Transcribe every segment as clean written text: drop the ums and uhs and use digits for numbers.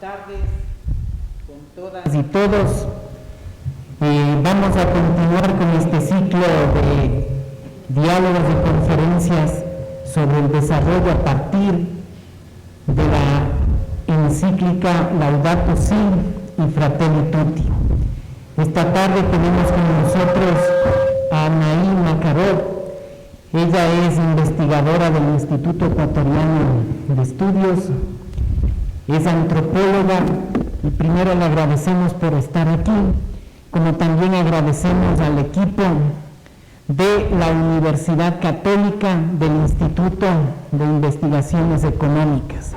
Buenas tardes con todas y todos. Vamos a continuar con este ciclo de diálogos y conferencias sobre el desarrollo a partir de la encíclica Laudato Si y Fratelli Tutti. Esta tarde tenemos con nosotros a Anaí Makarov. Ella es investigadora del Instituto Ecuatoriano de Estudios, es antropóloga y primero le agradecemos por estar aquí, como también agradecemos al equipo de la Universidad Católica del Instituto de Investigaciones Económicas.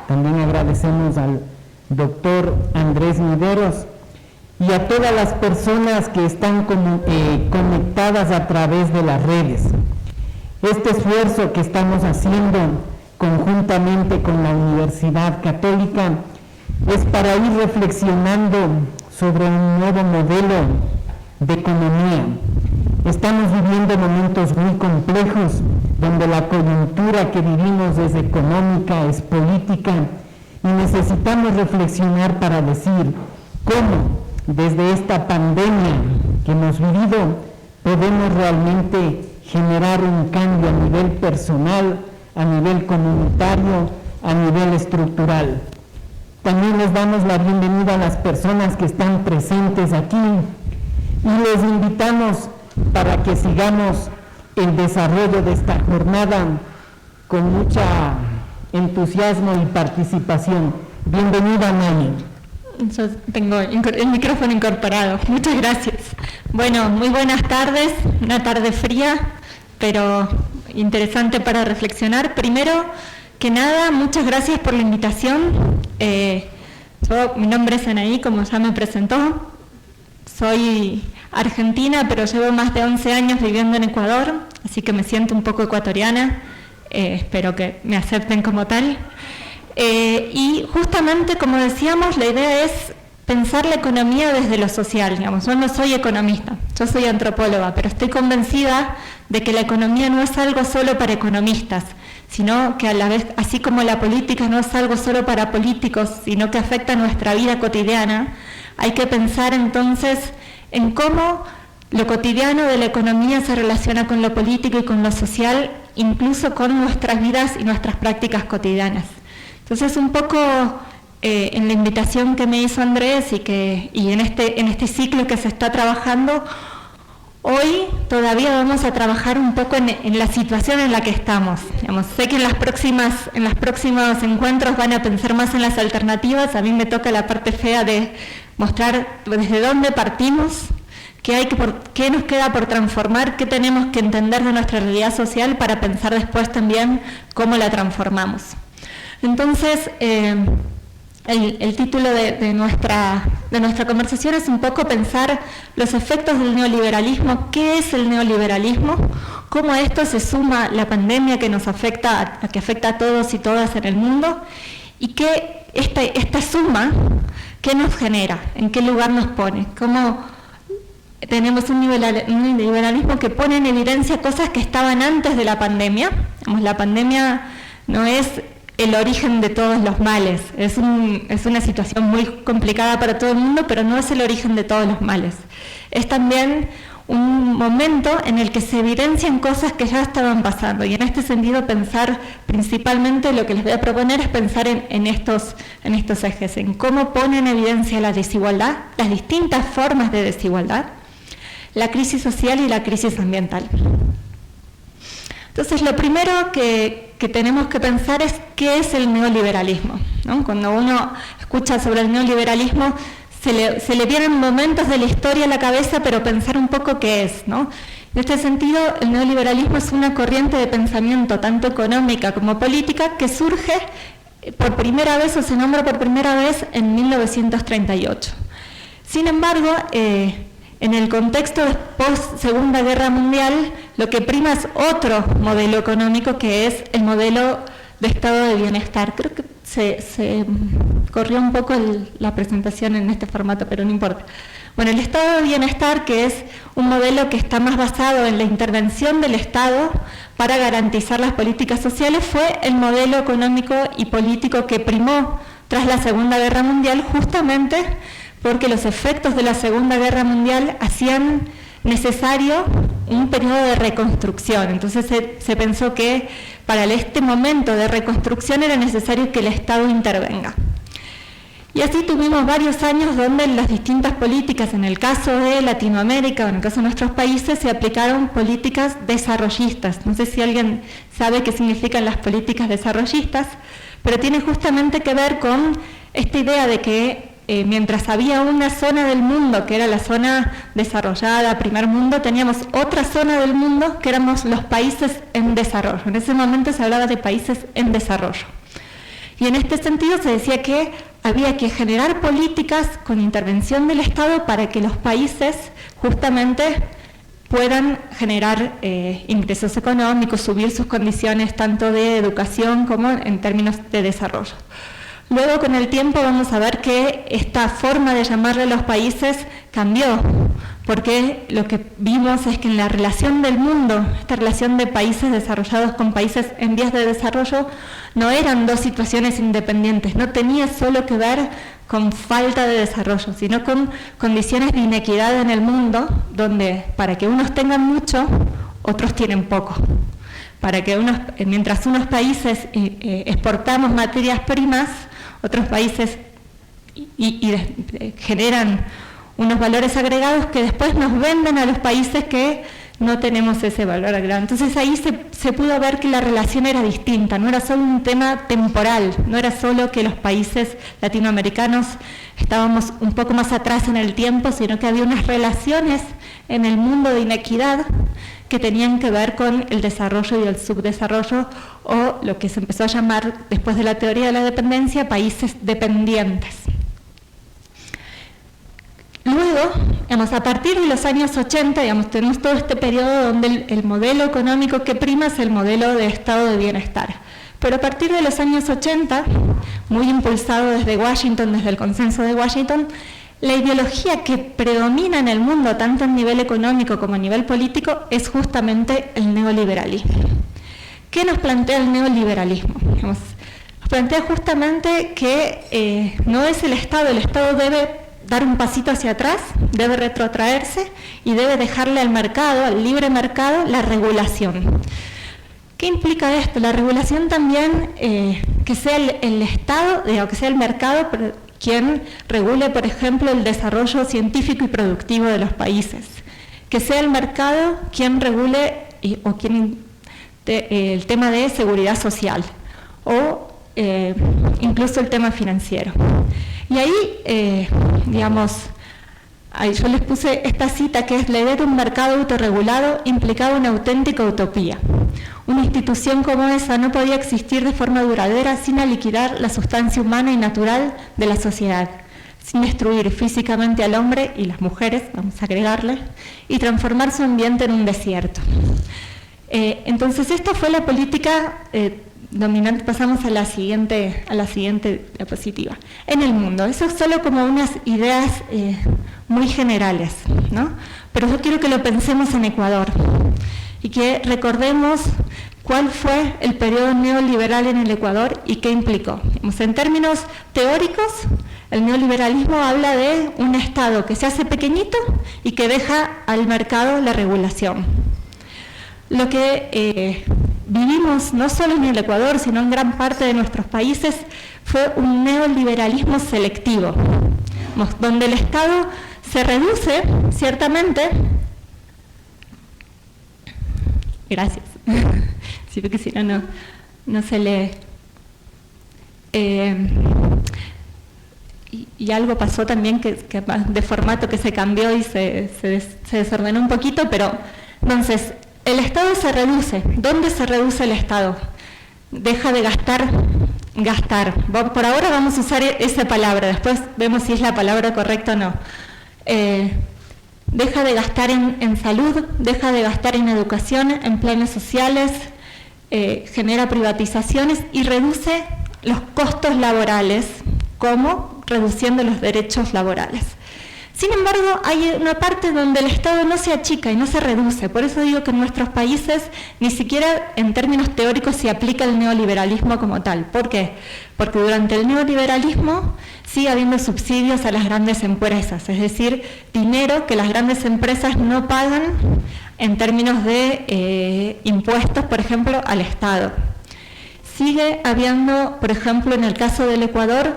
También agradecemos al doctor Andrés Mideros y a todas las personas que están conectadas a través de las redes. Este esfuerzo que estamos haciendo conjuntamente con la Universidad Católica es para ir reflexionando sobre un nuevo modelo de economía. Estamos viviendo momentos muy complejos donde la coyuntura que vivimos es económica, es política, y necesitamos reflexionar para decir cómo desde esta pandemia que hemos vivido podemos realmente generar un cambio a nivel personal, a nivel comunitario, a nivel estructural. También les damos la bienvenida a las personas que están presentes aquí y les invitamos para que sigamos el desarrollo de esta jornada con mucho entusiasmo y participación. Bienvenida, Nani. Yo tengo el micrófono incorporado. Muchas gracias. Bueno, muy buenas tardes. Una tarde fría, pero interesante para reflexionar. Primero que nada, muchas gracias por la invitación. Mi nombre es Anaí, como ya me presentó. Soy argentina, pero llevo más de 11 años viviendo en Ecuador, así que me siento un poco ecuatoriana. Espero que me acepten como tal. Y justamente, como decíamos, la idea es pensar la economía desde lo social. Digamos, yo no soy economista, yo soy antropóloga, pero estoy convencida de que la economía no es algo solo para economistas, sino que a la vez, así como la política no es algo solo para políticos, sino que afecta a nuestra vida cotidiana, hay que pensar entonces en cómo lo cotidiano de la economía se relaciona con lo político y con lo social, incluso con nuestras vidas y nuestras prácticas cotidianas. Entonces, un poco en la invitación que me hizo Andrés y en este ciclo que se está trabajando, hoy todavía vamos a trabajar un poco en la situación en la que estamos. Digamos, sé que en los próximos encuentros van a pensar más en las alternativas. A mí me toca la parte fea de mostrar desde dónde partimos, qué nos queda por transformar, qué tenemos que entender de nuestra realidad social para pensar después también cómo la transformamos. Entonces, el título de nuestra conversación es un poco pensar los efectos del neoliberalismo. ¿Qué es el neoliberalismo? ¿Cómo a esto se suma la pandemia que nos afecta, que afecta a todos y todas en el mundo? Y qué esta suma, ¿qué nos genera? ¿En qué lugar nos pone? ¿Cómo tenemos un neoliberalismo que pone en evidencia cosas que estaban antes de la pandemia? Digamos, la pandemia no es el origen de todos los males. Es una situación muy complicada para todo el mundo, pero no es el origen de todos los males. Es también un momento en el que se evidencian cosas que ya estaban pasando, y en este sentido pensar principalmente, lo que les voy a proponer es pensar en estos ejes, en cómo pone en evidencia la desigualdad, las distintas formas de desigualdad, la crisis social y la crisis ambiental. Entonces, lo primero que tenemos que pensar es qué es el neoliberalismo, ¿no? Cuando uno escucha sobre el neoliberalismo, se le vienen momentos de la historia a la cabeza, pero pensar un poco qué es, ¿no? En este sentido, el neoliberalismo es una corriente de pensamiento, tanto económica como política, que surge por primera vez, o se nombra por primera vez, en 1938. Sin embargo, en el contexto de post-Segunda Guerra Mundial, lo que prima es otro modelo económico, que es el modelo de estado de bienestar. Creo que se corrió un poco la presentación en este formato, pero no importa. Bueno, el estado de bienestar, que es un modelo que está más basado en la intervención del Estado para garantizar las políticas sociales, fue el modelo económico y político que primó tras la Segunda Guerra Mundial, justamente porque los efectos de la Segunda Guerra Mundial hacían necesario un periodo de reconstrucción. Entonces se pensó que para este momento de reconstrucción era necesario que el Estado intervenga. Y así tuvimos varios años donde las distintas políticas, en el caso de Latinoamérica o en el caso de nuestros países, se aplicaron políticas desarrollistas. No sé si alguien sabe qué significan las políticas desarrollistas, pero tiene justamente que ver con esta idea de que mientras había una zona del mundo que era la zona desarrollada, primer mundo, teníamos otra zona del mundo que éramos los países en desarrollo. En ese momento se hablaba de países en desarrollo. Y en este sentido se decía que había que generar políticas con intervención del Estado para que los países justamente puedan generar ingresos económicos, subir sus condiciones tanto de educación como en términos de desarrollo. Luego, con el tiempo, vamos a ver que esta forma de llamarle a los países cambió, porque lo que vimos es que en la relación del mundo, esta relación de países desarrollados con países en vías de desarrollo, no eran dos situaciones independientes, no tenía solo que ver con falta de desarrollo, sino con condiciones de inequidad en el mundo, donde para que unos tengan mucho, otros tienen poco. Para que mientras unos países exportamos materias primas, otros países generan unos valores agregados que después nos venden a los países que no tenemos ese valor agregado. Entonces ahí se pudo ver que la relación era distinta, no era solo un tema temporal, no era solo que los países latinoamericanos estábamos un poco más atrás en el tiempo, sino que había unas relaciones en el mundo de inequidad que tenían que ver con el desarrollo y el subdesarrollo, o lo que se empezó a llamar, después de la teoría de la dependencia, países dependientes. Luego, a partir de los años 80, tenemos todo este periodo donde el modelo económico que prima es el modelo de estado de bienestar. Pero a partir de los años 80, muy impulsado desde Washington, desde el consenso de Washington, la ideología que predomina en el mundo, tanto a nivel económico como a nivel político, es justamente el neoliberalismo. ¿Qué nos plantea el neoliberalismo? Nos plantea justamente que no es el Estado debe dar un pasito hacia atrás, debe retrotraerse y debe dejarle al mercado, al libre mercado, la regulación. ¿Qué implica esto? La regulación también, que sea el Estado, que sea el mercado quien regule, por ejemplo, el desarrollo científico y productivo de los países. Que sea el mercado quien regule el tema de seguridad social o incluso el tema financiero. Y ahí, yo les puse esta cita que es: la idea de un mercado autorregulado implicaba una auténtica utopía. Una institución como esa no podía existir de forma duradera sin aniquilar la sustancia humana y natural de la sociedad, sin destruir físicamente al hombre y las mujeres, vamos a agregarle, y transformar su ambiente en un desierto. Entonces esta fue la política dominante. Pasamos a la siguiente diapositiva. En el mundo, eso es solo como unas ideas muy generales, ¿no? Pero yo quiero que lo pensemos en Ecuador y que recordemos cuál fue el periodo neoliberal en el Ecuador y qué implicó. En términos teóricos, el neoliberalismo habla de un Estado que se hace pequeñito y que deja al mercado la regulación. Lo que vivimos no solo en el Ecuador, sino en gran parte de nuestros países, fue un neoliberalismo selectivo, donde el Estado se reduce, ciertamente. Gracias. Sí, porque si no se lee. Y algo pasó también que de formato que se cambió y se desordenó un poquito, pero entonces el Estado se reduce. ¿Dónde se reduce el Estado? Deja de gastar. Por ahora vamos a usar esa palabra, después vemos si es la palabra correcta o no. Deja de gastar en salud, deja de gastar en educación, en planes sociales, genera privatizaciones y reduce los costos laborales, como reduciendo los derechos laborales. Sin embargo, hay una parte donde el Estado no se achica y no se reduce. Por eso digo que en nuestros países ni siquiera en términos teóricos se aplica el neoliberalismo como tal. ¿Por qué? Porque durante el neoliberalismo sigue habiendo subsidios a las grandes empresas, es decir, dinero que las grandes empresas no pagan en términos de impuestos, por ejemplo, al Estado. Sigue habiendo, por ejemplo, en el caso del Ecuador,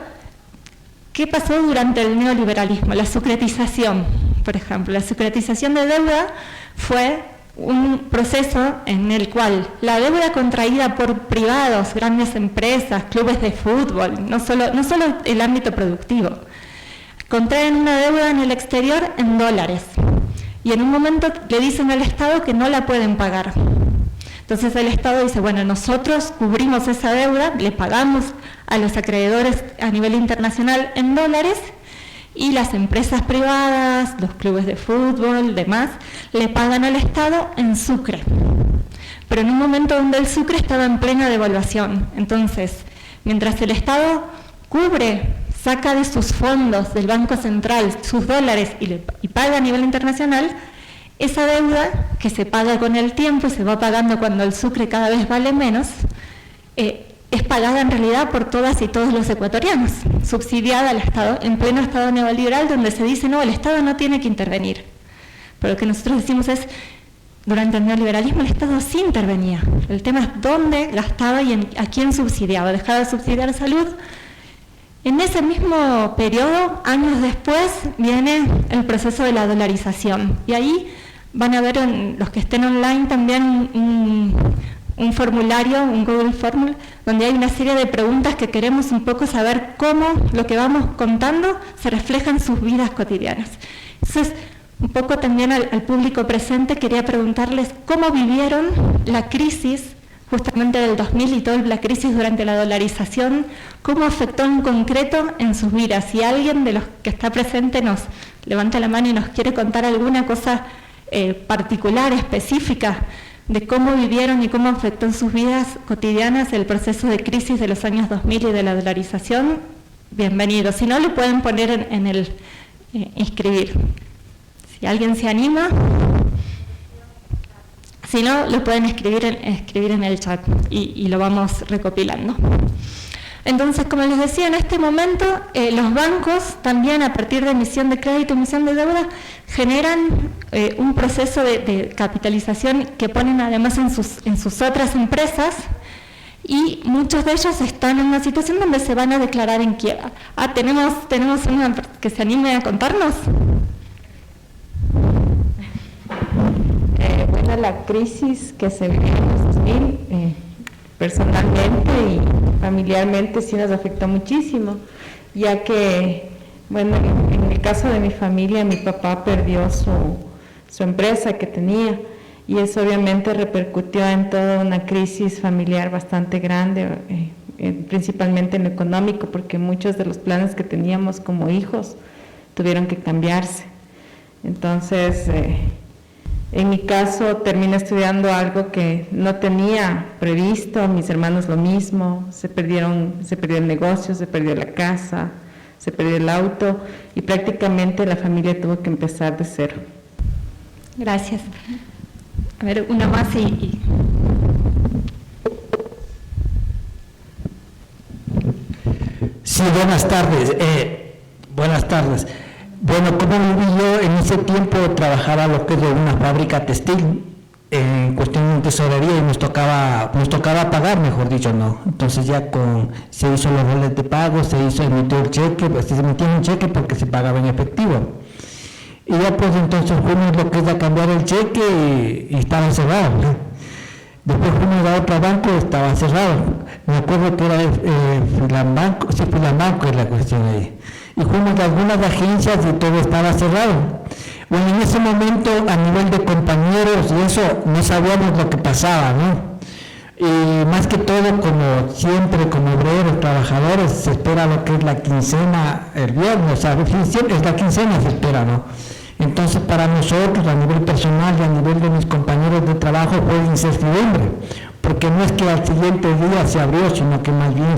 ¿qué pasó durante el neoliberalismo? La sucretización, por ejemplo. La sucretización de deuda fue un proceso en el cual la deuda contraída por privados, grandes empresas, clubes de fútbol, no solo el ámbito productivo, contraen una deuda en el exterior en dólares y en un momento le dicen al Estado que no la pueden pagar. Entonces el Estado dice, bueno, nosotros cubrimos esa deuda, le pagamos a los acreedores a nivel internacional en dólares y las empresas privadas, los clubes de fútbol, demás, le pagan al Estado en sucre. Pero en un momento donde el sucre estaba en plena devaluación. Entonces, mientras el Estado saca de sus fondos del Banco Central sus dólares y paga a nivel internacional, esa deuda que se paga con el tiempo y se va pagando cuando el sucre cada vez vale menos, es pagada en realidad por todas y todos los ecuatorianos, subsidiada al Estado, en pleno Estado neoliberal, donde se dice, no, el Estado no tiene que intervenir. Pero lo que nosotros decimos es, durante el neoliberalismo el Estado sí intervenía. El tema es dónde gastaba y a quién subsidiaba. Dejaba de subsidiar salud. En ese mismo periodo, años después, viene el proceso de la dolarización. Y ahí van a ver, los que estén online, también un formulario, un Google Form, donde hay una serie de preguntas que queremos un poco saber cómo lo que vamos contando se refleja en sus vidas cotidianas. Entonces, un poco también al público presente quería preguntarles cómo vivieron la crisis justamente del 2000 y toda la crisis durante la dolarización, cómo afectó en concreto en sus vidas. Si alguien de los que está presente nos levanta la mano y nos quiere contar alguna cosa particular, específica, de cómo vivieron y cómo afectó en sus vidas cotidianas el proceso de crisis de los años 2000 y de la dolarización, bienvenido. Si no, lo pueden poner en el inscribir. Si alguien se anima, si no, lo pueden escribir en el chat y lo vamos recopilando. Entonces, como les decía, en este momento los bancos también, a partir de emisión de crédito, emisión de deuda, generan un proceso de capitalización que ponen además en sus otras empresas, y muchos de ellos están en una situación donde se van a declarar en quiebra. ¿Tenemos una que se anime a contarnos? Bueno, la crisis que se vivió en los 2000, personalmente y familiarmente sí nos afectó muchísimo, ya que, bueno, en el caso de mi familia, mi papá perdió su empresa que tenía, y eso obviamente repercutió en toda una crisis familiar bastante grande, principalmente en lo económico, porque muchos de los planes que teníamos como hijos tuvieron que cambiarse. Entonces, en mi caso, terminé estudiando algo que no tenía previsto, mis hermanos lo mismo, se perdió el negocio, se perdió la casa, se perdió el auto, y prácticamente la familia tuvo que empezar de cero. Gracias. A ver, una más y... Sí, buenas tardes. Buenas tardes. Bueno, como viví yo, en ese tiempo trabajaba lo que es de una fábrica textil, en cuestión de tesorería, y nos tocaba pagar, mejor dicho, no. Entonces ya se hizo los roles de pago, se emitió el cheque, pues se emitía un cheque porque se pagaba en efectivo. Y ya pues entonces fuimos lo que es a cambiar el cheque y estaba cerrado, ¿no? Después fuimos a otro banco, estaba cerrado. Me acuerdo que era Filambanco, sí, Filambanco es la cuestión ahí. Y fuimos a algunas agencias y todo estaba cerrado. Bueno, en ese momento, a nivel de compañeros y eso, no sabíamos lo que pasaba, ¿no? Y más que todo, como siempre, como obreros, trabajadores, se espera lo que es la quincena el viernes, o sea, siempre es la quincena se espera, ¿no? Entonces, para nosotros, a nivel personal y a nivel de mis compañeros de trabajo, fue incertidumbre, porque no es que al siguiente día se abrió, sino que más bien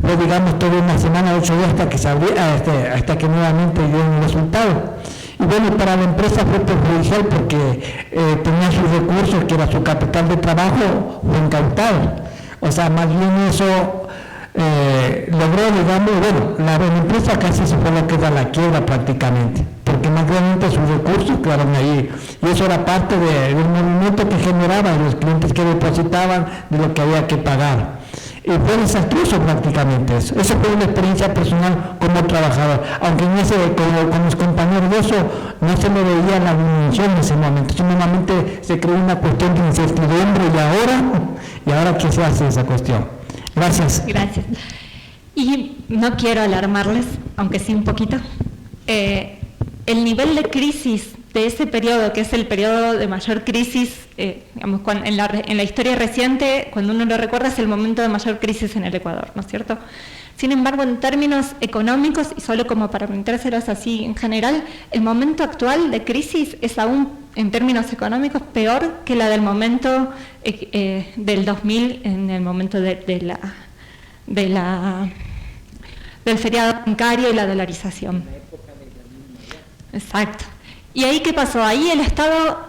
fue, digamos, toda una semana, 8 días hasta que nuevamente dio un resultado. Y bueno, para la empresa fue perjudicial porque tenía sus recursos, que era su capital de trabajo, fue incautado. O sea, más bien eso logró, digamos, bueno, la empresa casi se fue lo que era la quiebra prácticamente, porque más realmente sus recursos quedaron ahí. Y eso era parte del movimiento que generaba los clientes que depositaban de lo que había que pagar. Y fue desastroso prácticamente eso. Esa fue una experiencia personal como trabajador, aunque con mis compañeros de eso no se me veía la dimensión en ese momento. Simplemente se creó una cuestión de incertidumbre y ahora ¿qué se hace esa cuestión? Gracias. Gracias. Y no quiero alarmarles, aunque sí un poquito. El nivel de crisis de ese periodo, que es el periodo de mayor crisis, digamos, en la historia reciente, cuando uno lo recuerda, es el momento de mayor crisis en el Ecuador, ¿no es cierto? Sin embargo, en términos económicos, y solo como para planteárselos así en general, el momento actual de crisis es aún, en términos económicos, peor que la del momento del 2000, en el momento del feriado bancario y la dolarización. Exacto. ¿Y ahí qué pasó? Ahí el Estado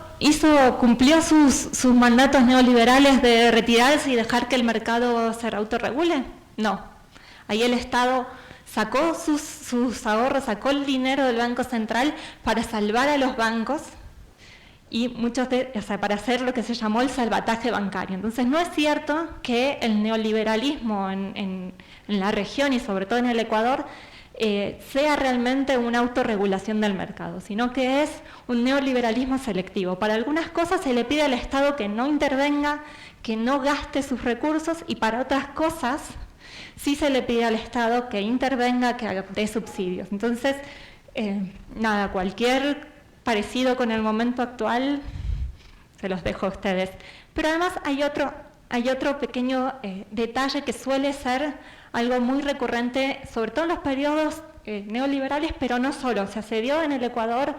cumplió sus mandatos neoliberales de retirarse y dejar que el mercado se autorregule. No. Ahí el Estado sacó sus ahorros, sacó el dinero del Banco Central para salvar a los bancos y para hacer lo que se llamó el salvataje bancario. Entonces no es cierto que el neoliberalismo en la región y sobre todo en el Ecuador sea realmente una autorregulación del mercado, sino que es un neoliberalismo selectivo. Para algunas cosas se le pide al Estado que no intervenga, que no gaste sus recursos, y para otras cosas sí se le pide al Estado que intervenga, que dé subsidios. Entonces, cualquier parecido con el momento actual se los dejo a ustedes. Pero además hay otro pequeño detalle que suele ser algo muy recurrente, sobre todo en los periodos neoliberales, pero no solo. O sea, se dio en el Ecuador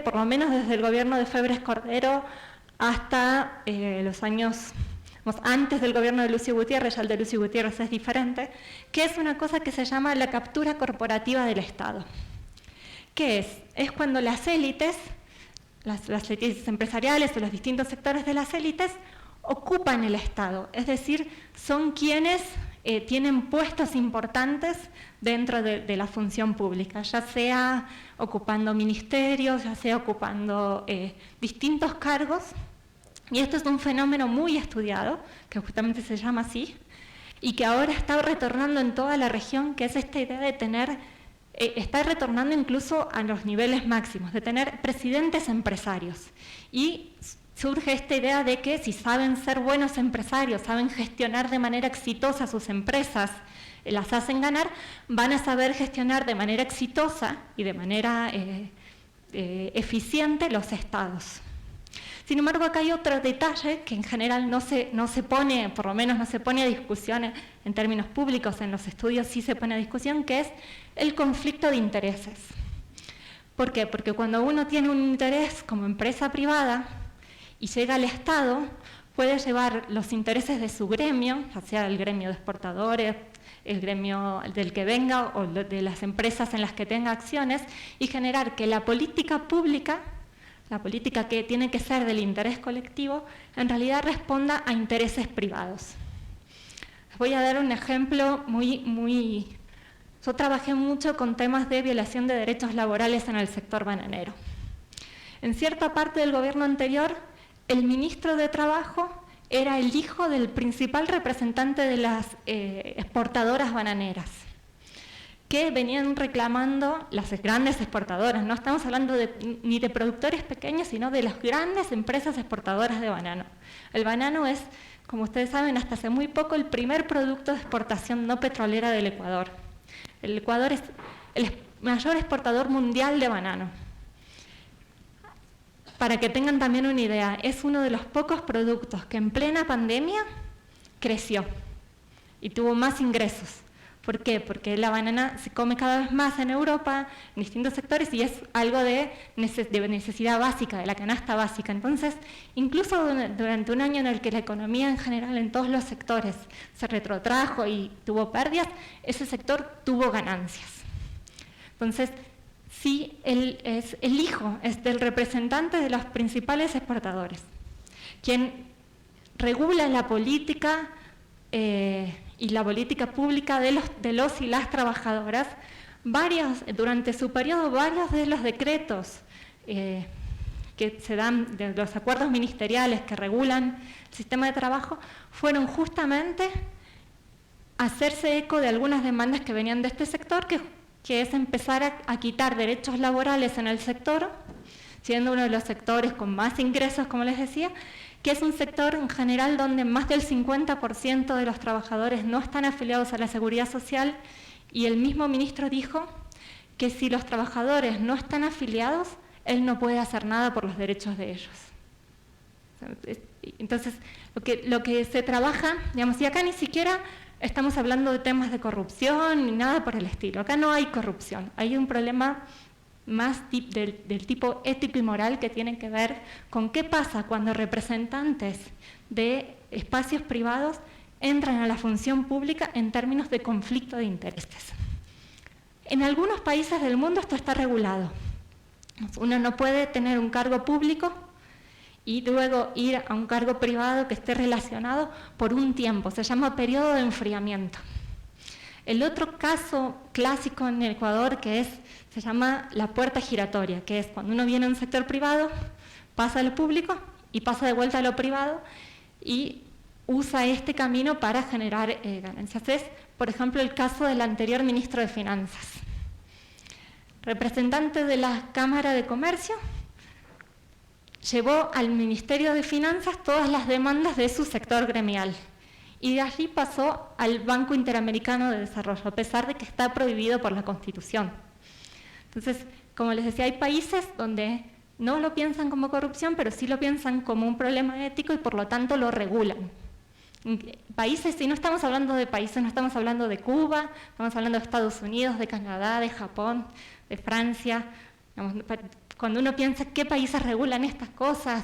por lo menos desde el gobierno de Febres Cordero hasta los años antes del gobierno de Lucio Gutiérrez. Ya el de Lucio Gutiérrez es diferente, que es una cosa que se llama la captura corporativa del Estado. ¿Qué es? Es cuando las élites, las élites empresariales o los distintos sectores de las élites, ocupan el Estado, es decir, son quienes tienen puestos importantes dentro de la función pública, ya sea ocupando ministerios, ya sea ocupando distintos cargos. Y esto es un fenómeno muy estudiado, que justamente se llama así, y que ahora está retornando en toda la región, que es esta idea de tener, está retornando incluso a los niveles máximos, de tener presidentes empresarios. Y surge esta idea de que si saben ser buenos empresarios, saben gestionar de manera exitosa sus empresas, las hacen ganar, van a saber gestionar de manera exitosa y de manera eficiente los estados. Sin embargo, acá hay otro detalle que en general no se pone, por lo menos no se pone a discusión en términos públicos, en los estudios sí se pone a discusión, que es el conflicto de intereses. ¿Por qué? Porque cuando uno tiene un interés como empresa privada y llega al Estado, puede llevar los intereses de su gremio, ya sea el gremio de exportadores, el gremio del que venga o de las empresas en las que tenga acciones, y generar que la política pública, la política que tiene que ser del interés colectivo, en realidad responda a intereses privados. Les voy a dar un ejemplo Yo trabajé mucho con temas de violación de derechos laborales en el sector bananero. En cierta parte del gobierno anterior, el ministro de Trabajo era el hijo del principal representante de las exportadoras bananeras, que venían reclamando, las grandes exportadoras, no estamos hablando ni de productores pequeños, sino de las grandes empresas exportadoras de banano. El banano es, como ustedes saben, hasta hace muy poco el primer producto de exportación no petrolera del Ecuador. El Ecuador es el mayor exportador mundial de banano. Para que tengan también una idea, es uno de los pocos productos que en plena pandemia creció y tuvo más ingresos, ¿Por qué? Porque la banana se come cada vez más en Europa, en distintos sectores, y es algo de necesidad básica, de la canasta básica. Entonces, incluso durante un año en el que la economía en general en todos los sectores se retrotrajo y tuvo pérdidas, ese sector tuvo ganancias. Entonces, sí, él es el hijo, es del representante de los principales exportadores, quien regula la política y la política pública de los y las trabajadoras. Durante su periodo, varios de los decretos que se dan, de los acuerdos ministeriales que regulan el sistema de trabajo, fueron justamente hacerse eco de algunas demandas que venían de este sector, que es empezar a quitar derechos laborales en el sector, siendo uno de los sectores con más ingresos, como les decía, que es un sector en general donde más del 50% de los trabajadores no están afiliados a la Seguridad Social, y el mismo ministro dijo que si los trabajadores no están afiliados, él no puede hacer nada por los derechos de ellos. Entonces, lo que se trabaja, digamos, y acá ni siquiera estamos hablando de temas de corrupción ni nada por el estilo, acá no hay corrupción, hay un problema más del tipo ético y moral que tiene que ver con qué pasa cuando representantes de espacios privados entran a la función pública en términos de conflicto de intereses. En algunos países del mundo esto está regulado. Uno no puede tener un cargo público y luego ir a un cargo privado que esté relacionado por un tiempo, se llama periodo de enfriamiento. El otro caso clásico en Ecuador se llama la puerta giratoria, que es cuando uno viene a un sector privado, pasa a lo público y pasa de vuelta a lo privado y usa este camino para generar ganancias. Es, por ejemplo, el caso del anterior ministro de Finanzas. Representante de la Cámara de Comercio, llevó al Ministerio de Finanzas todas las demandas de su sector gremial y de allí pasó al Banco Interamericano de Desarrollo, a pesar de que está prohibido por la Constitución. Entonces, como les decía, hay países donde no lo piensan como corrupción, pero sí lo piensan como un problema ético y por lo tanto lo regulan. Países, y no estamos hablando de países, no estamos hablando de Cuba, estamos hablando de Estados Unidos, de Canadá, de Japón, de Francia. Cuando uno piensa qué países regulan estas cosas,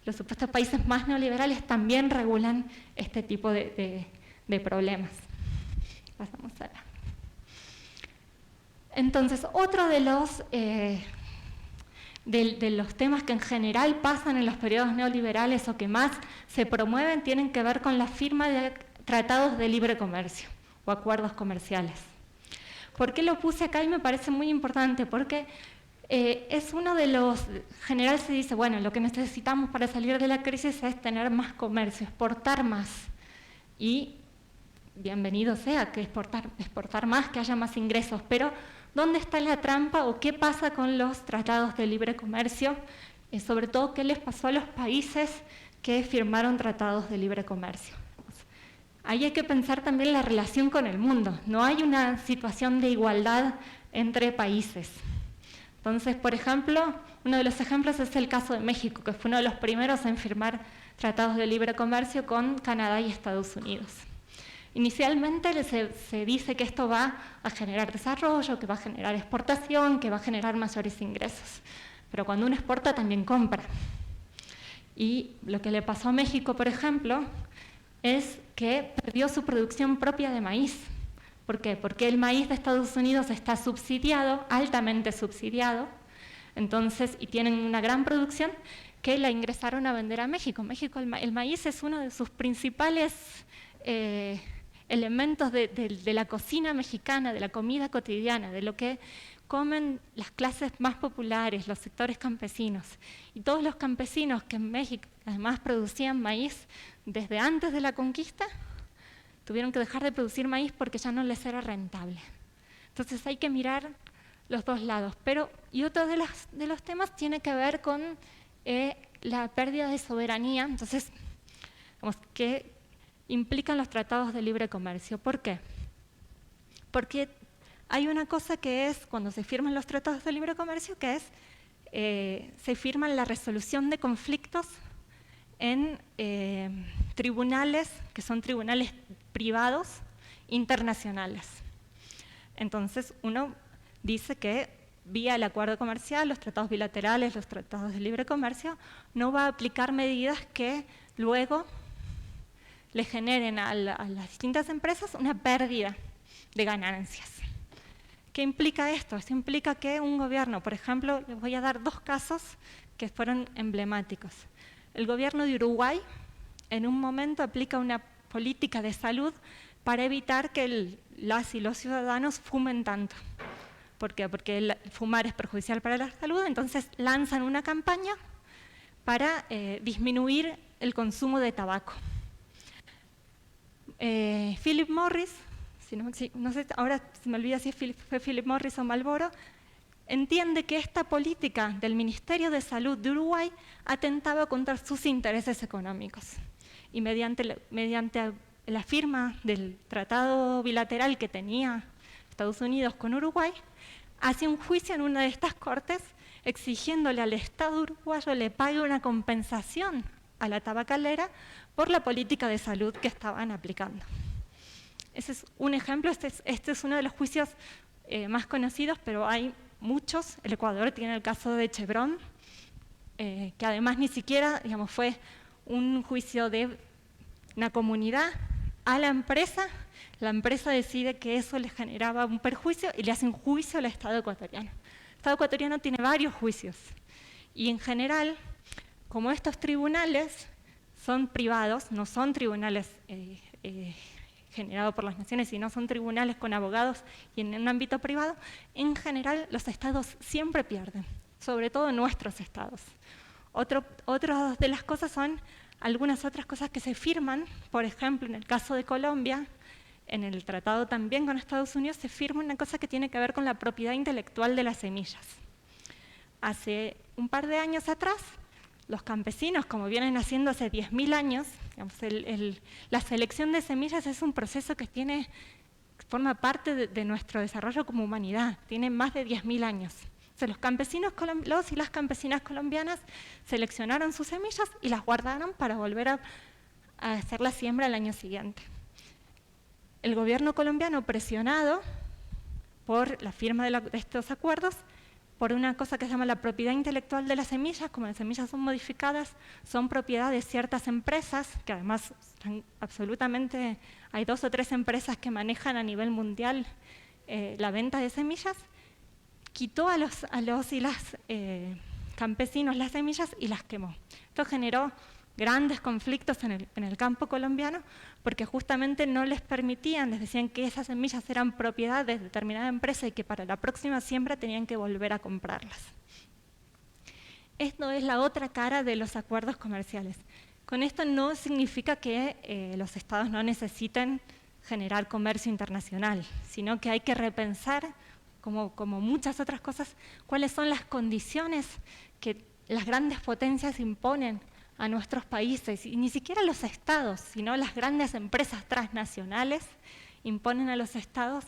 los supuestos países más neoliberales también regulan este tipo de problemas. Pasamos a la... Entonces, otro de los temas que en general pasan en los periodos neoliberales o que más se promueven tienen que ver con la firma de tratados de libre comercio o acuerdos comerciales. ¿Por qué lo puse acá? Y me parece muy importante, porque es uno de los... En general se dice, bueno, lo que necesitamos para salir de la crisis es tener más comercio, exportar más. Y bienvenido sea que exportar más, que haya más ingresos, pero ¿dónde está la trampa o qué pasa con los tratados de libre comercio? Sobre todo, ¿qué les pasó a los países que firmaron tratados de libre comercio? Ahí hay que pensar también la relación con el mundo. No hay una situación de igualdad entre países. Entonces, por ejemplo, uno de los ejemplos es el caso de México, que fue uno de los primeros en firmar tratados de libre comercio con Canadá y Estados Unidos. Inicialmente se dice que esto va a generar desarrollo, que va a generar exportación, que va a generar mayores ingresos. Pero cuando uno exporta también compra. Y lo que le pasó a México, por ejemplo, es que perdió su producción propia de maíz. ¿Por qué? Porque el maíz de Estados Unidos está subsidiado, altamente subsidiado, entonces, y tienen una gran producción que la ingresaron a vender a México. El maíz es uno de sus principales elementos de la cocina mexicana, de la comida cotidiana, de lo que comen las clases más populares, los sectores campesinos. Y todos los campesinos que en México además producían maíz desde antes de la conquista, tuvieron que dejar de producir maíz porque ya no les era rentable. Entonces hay que mirar los dos lados. Y otro de los temas tiene que ver con la pérdida de soberanía, entonces, que implican los tratados de libre comercio. ¿Por qué? Porque hay una cosa que es, cuando se firman los tratados de libre comercio, que es, se firman la resolución de conflictos en tribunales, que son tribunales privados internacionales. Entonces uno dice que vía el acuerdo comercial, los tratados bilaterales, los tratados de libre comercio, no va a aplicar medidas que luego le generen a las distintas empresas una pérdida de ganancias. ¿Qué implica esto? Esto implica que un gobierno, por ejemplo, les voy a dar 2 casos que fueron emblemáticos. El gobierno de Uruguay en un momento aplica una política de salud para evitar que las y los ciudadanos fumen tanto. ¿Por qué? Porque fumar es perjudicial para la salud, entonces lanzan una campaña para disminuir el consumo de tabaco. Philip Morris, no sé, ahora se me olvida si fue Philip Morris o Marlboro, entiende que esta política del Ministerio de Salud de Uruguay atentaba contra sus intereses económicos. Y mediante la firma del tratado bilateral que tenía Estados Unidos con Uruguay, hace un juicio en una de estas cortes exigiéndole al Estado uruguayo le pague una compensación a la tabacalera por la política de salud que estaban aplicando. Ese es un ejemplo, este es uno de los juicios más conocidos, pero hay muchos. El Ecuador tiene el caso de Chevron, que además ni siquiera, digamos, fue un juicio de una comunidad a la empresa decide que eso le generaba un perjuicio y le hace un juicio al Estado ecuatoriano. El Estado ecuatoriano tiene varios juicios y en general, como estos tribunales son privados, no son tribunales generados por las naciones, sino son tribunales con abogados y en un ámbito privado, en general los estados siempre pierden, sobre todo nuestros estados. Otras de las cosas son algunas otras cosas que se firman, por ejemplo, en el caso de Colombia, en el tratado también con Estados Unidos, se firma una cosa que tiene que ver con la propiedad intelectual de las semillas. Hace un par de años atrás, los campesinos, como vienen haciendo hace 10.000 años, digamos, la selección de semillas es un proceso que forma parte de nuestro desarrollo como humanidad, tiene más de 10.000 años. Entonces, los y las campesinas colombianas seleccionaron sus semillas y las guardaron para volver a hacer la siembra el año siguiente. El gobierno colombiano, presionado por la firma de estos acuerdos, por una cosa que se llama la propiedad intelectual de las semillas, como las semillas son modificadas, son propiedad de ciertas empresas, que además absolutamente hay 2 o 3 empresas que manejan a nivel mundial la venta de semillas, quitó a los y las campesinos las semillas y las quemó. Esto generó grandes conflictos en el campo colombiano porque justamente no les permitían, les decían que esas semillas eran propiedad de determinada empresa y que para la próxima siembra tenían que volver a comprarlas. Esto es la otra cara de los acuerdos comerciales. Con esto no significa que los estados no necesiten generar comercio internacional, sino que hay que repensar, como muchas otras cosas, cuáles son las condiciones que las grandes potencias imponen a nuestros países, y ni siquiera los estados, sino las grandes empresas transnacionales imponen a los estados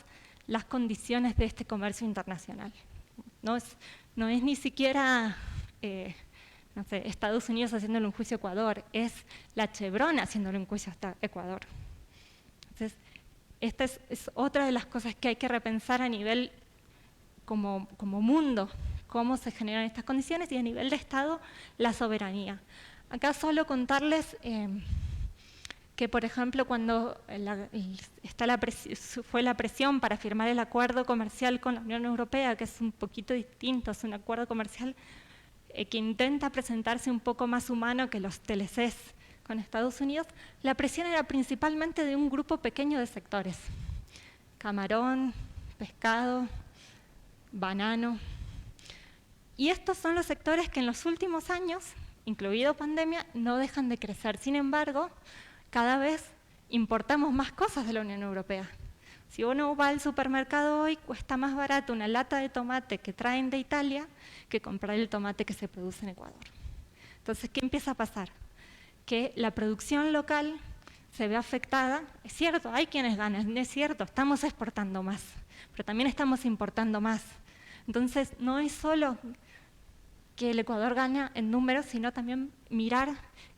las condiciones de este comercio internacional. No es ni siquiera Estados Unidos haciéndole un juicio a Ecuador, es la Chevron haciéndole un juicio a Ecuador. Entonces, esta es otra de las cosas que hay que repensar a nivel como mundo, cómo se generan estas condiciones, y a nivel de Estado, la soberanía. Acá solo contarles que, por ejemplo, cuando fue la presión para firmar el acuerdo comercial con la Unión Europea, que es un poquito distinto, es un acuerdo comercial que intenta presentarse un poco más humano que los TLCs con Estados Unidos, la presión era principalmente de un grupo pequeño de sectores: camarón, pescado, banano. Y estos son los sectores que en los últimos años, incluido pandemia, no dejan de crecer. Sin embargo, cada vez importamos más cosas de la Unión Europea. Si uno va al supermercado hoy, cuesta más barato una lata de tomate que traen de Italia que comprar el tomate que se produce en Ecuador. Entonces, ¿qué empieza a pasar? Que la producción local se ve afectada. Es cierto, hay quienes ganan, es cierto, estamos exportando más, pero también estamos importando más. Entonces, no es solo que el Ecuador gana en números, sino también mirar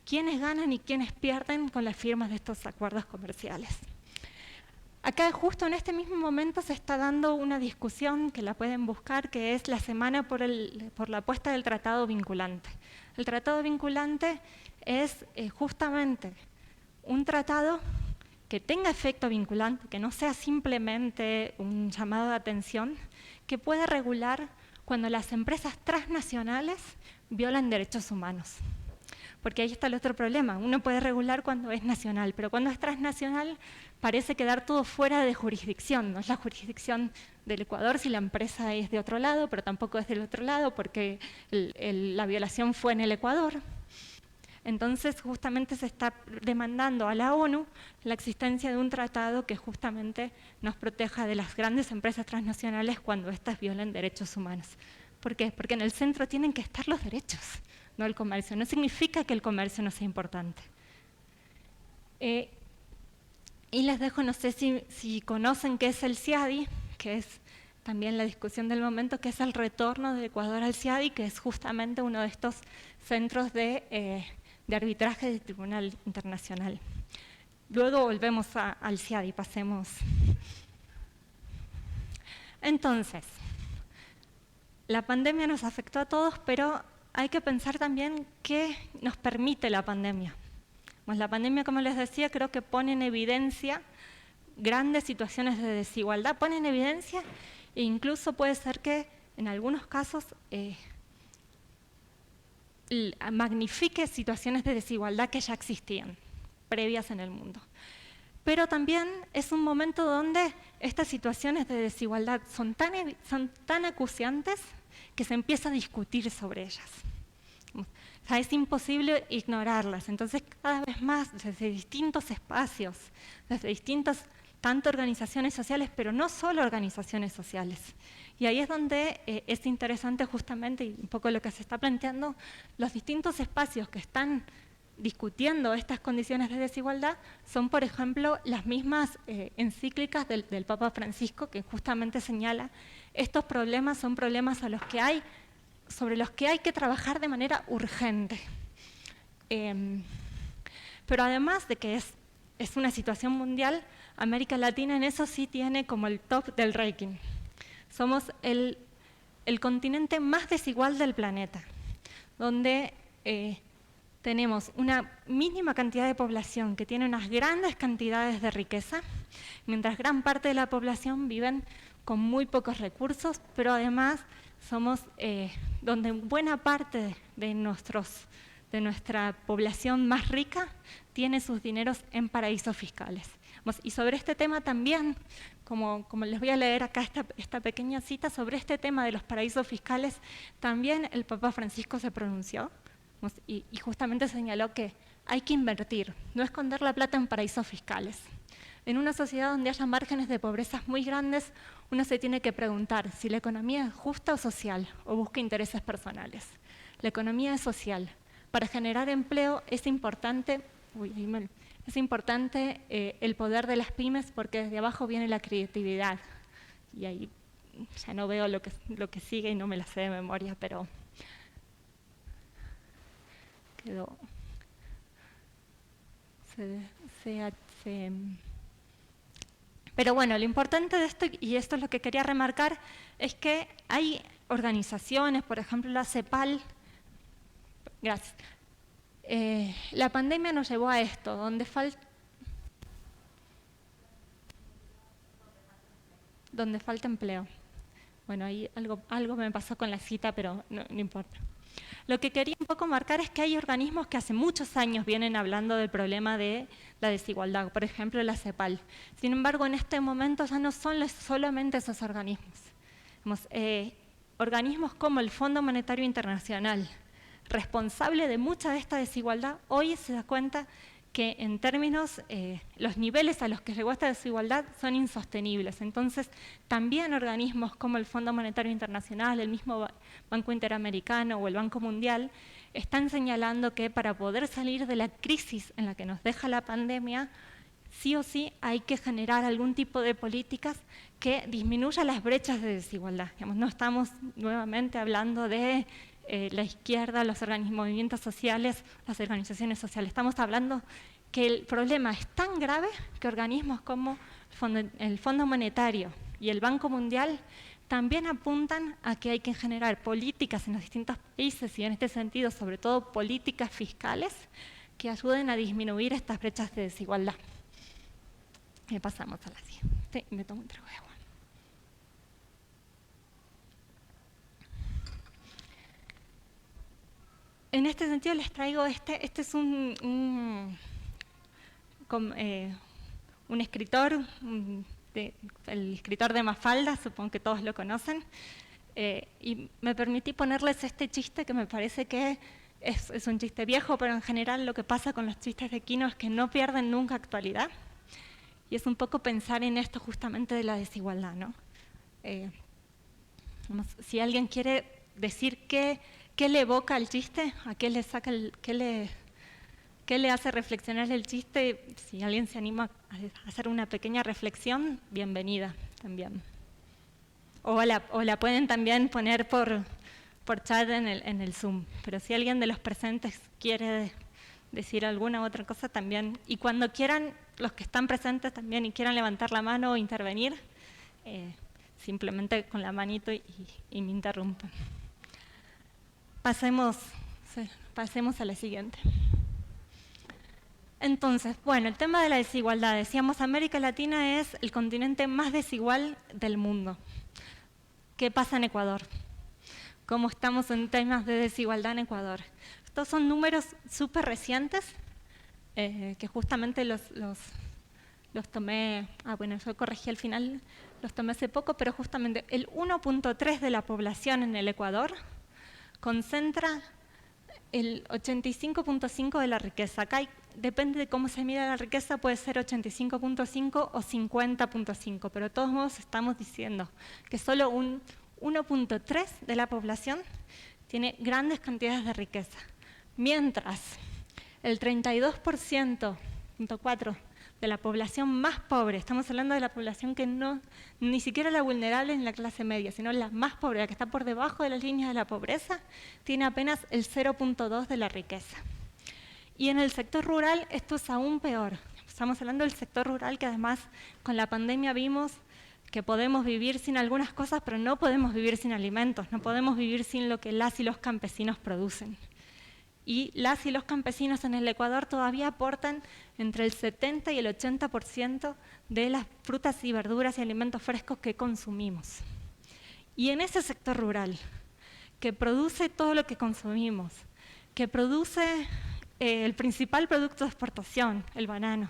quiénes ganan y quiénes pierden con las firmas de estos acuerdos comerciales. Acá justo en este mismo momento se está dando una discusión que la pueden buscar, que es la semana por la puesta del tratado vinculante. El tratado vinculante es justamente un tratado que tenga efecto vinculante, que no sea simplemente un llamado de atención, que pueda regular cuando las empresas transnacionales violan derechos humanos. Porque ahí está el otro problema, uno puede regular cuando es nacional, pero cuando es transnacional parece quedar todo fuera de jurisdicción, no es la jurisdicción del Ecuador si la empresa es de otro lado, pero tampoco es del otro lado porque la violación fue en el Ecuador. Entonces justamente se está demandando a la ONU la existencia de un tratado que justamente nos proteja de las grandes empresas transnacionales cuando éstas violen derechos humanos. ¿Por qué? Porque en el centro tienen que estar los derechos, no el comercio. No significa que el comercio no sea importante. Y les dejo, no sé si conocen qué es el CIADI, que es también la discusión del momento, que es el retorno del Ecuador al CIADI, que es justamente uno de estos centros de arbitraje del Tribunal Internacional. Luego volvemos al CIADI, pasemos. Entonces, la pandemia nos afectó a todos, pero hay que pensar también qué nos permite la pandemia. Pues la pandemia, como les decía, creo que pone en evidencia grandes situaciones de desigualdad, pone en evidencia e incluso puede ser que en algunos casos magnifique situaciones de desigualdad que ya existían, previas en el mundo. Pero también es un momento donde estas situaciones de desigualdad son tan acuciantes que se empieza a discutir sobre ellas. O sea, es imposible ignorarlas. Entonces, cada vez más, desde distintos espacios, desde distintas, tanto organizaciones sociales, pero no solo organizaciones sociales. Y ahí es donde es interesante justamente, y un poco lo que se está planteando, los distintos espacios que están discutiendo estas condiciones de desigualdad son, por ejemplo, las mismas encíclicas del Papa Francisco, que justamente señala estos problemas son problemas sobre los que hay que trabajar de manera urgente. Pero además de que es una situación mundial, América Latina en eso sí tiene como el top del ranking. Somos el continente más desigual del planeta, donde tenemos una mínima cantidad de población que tiene unas grandes cantidades de riqueza, mientras gran parte de la población viven con muy pocos recursos, pero además somos donde buena parte de nuestra población más rica tiene sus dineros en paraísos fiscales. Y sobre este tema también, como les voy a leer acá esta pequeña cita, sobre este tema de los paraísos fiscales, también el Papa Francisco se pronunció y justamente señaló que hay que invertir, no esconder la plata en paraísos fiscales. En una sociedad donde haya márgenes de pobreza muy grandes, uno se tiene que preguntar si la economía es justa o social, o busca intereses personales. La economía es social. Para generar empleo es importante el poder de las pymes, porque desde abajo viene la creatividad. Y ahí ya no veo lo que sigue y no me la sé de memoria, pero quedó. Pero bueno, lo importante de esto, y esto es lo que quería remarcar, es que hay organizaciones, por ejemplo la CEPAL. Gracias. La pandemia nos llevó a esto, donde falta empleo. Bueno, ahí algo me pasó con la cita, pero no importa. Lo que quería un poco marcar es que hay organismos que hace muchos años vienen hablando del problema de la desigualdad, por ejemplo la CEPAL. Sin embargo, en este momento ya no son solamente esos organismos. Organismos como el Fondo Monetario Internacional, responsable de mucha de esta desigualdad, hoy se da cuenta que en términos, los niveles a los que llegó esta desigualdad son insostenibles. Entonces, también organismos como el Fondo Monetario Internacional, el mismo Banco Interamericano o el Banco Mundial, están señalando que para poder salir de la crisis en la que nos deja la pandemia, sí o sí hay que generar algún tipo de políticas que disminuya las brechas de desigualdad. No estamos nuevamente hablando de la izquierda, los movimientos sociales, las organizaciones sociales. Estamos hablando que el problema es tan grave que organismos como el Fondo Monetario y el Banco Mundial también apuntan a que hay que generar políticas en los distintos países y en este sentido, sobre todo políticas fiscales, que ayuden a disminuir estas brechas de desigualdad. Pasamos a la siguiente. Me tomo un trago de agua. En este sentido les traigo este es un escritor, el escritor de Mafalda, supongo que todos lo conocen, y me permití ponerles este chiste que me parece que es un chiste viejo, pero en general lo que pasa con los chistes de Quino es que no pierden nunca actualidad, y es un poco pensar en esto justamente de la desigualdad, ¿no? Si alguien quiere decir qué le evoca el chiste, a qué le saca qué le hace reflexionar el chiste, si alguien se anima a hacer una pequeña reflexión, bienvenida también. O la pueden también poner por chat en el Zoom, pero si alguien de los presentes quiere decir alguna u otra cosa también, y cuando quieran, los que están presentes también y quieran levantar la mano o intervenir, simplemente con la manito y me interrumpen. Pasemos a la siguiente. Entonces, bueno, el tema de la desigualdad. Decíamos, América Latina es el continente más desigual del mundo. ¿Qué pasa en Ecuador? ¿Cómo estamos en temas de desigualdad en Ecuador? Estos son números súper recientes, que justamente los tomé, yo corregí al final, los tomé hace poco, pero justamente el 1.3 de la población en el Ecuador concentra el 85.5 de la riqueza. Acá depende de cómo se mira la riqueza, puede ser 85.5 o 50.5, pero de todos modos estamos diciendo que solo un 1.3 de la población tiene grandes cantidades de riqueza, mientras el 32.4 de la población más pobre, estamos hablando de la población que ni siquiera la vulnerable en la clase media, sino la más pobre, la que está por debajo de las líneas de la pobreza, tiene apenas el 0.2 de la riqueza. Y en el sector rural esto es aún peor. Estamos hablando del sector rural que además con la pandemia vimos que podemos vivir sin algunas cosas, pero no podemos vivir sin alimentos, no podemos vivir sin lo que las y los campesinos producen. Y las y los campesinos en el Ecuador todavía aportan entre el 70 y el 80% de las frutas y verduras y alimentos frescos que consumimos. Y en ese sector rural, que produce todo lo que consumimos, que produce el principal producto de exportación, el banano,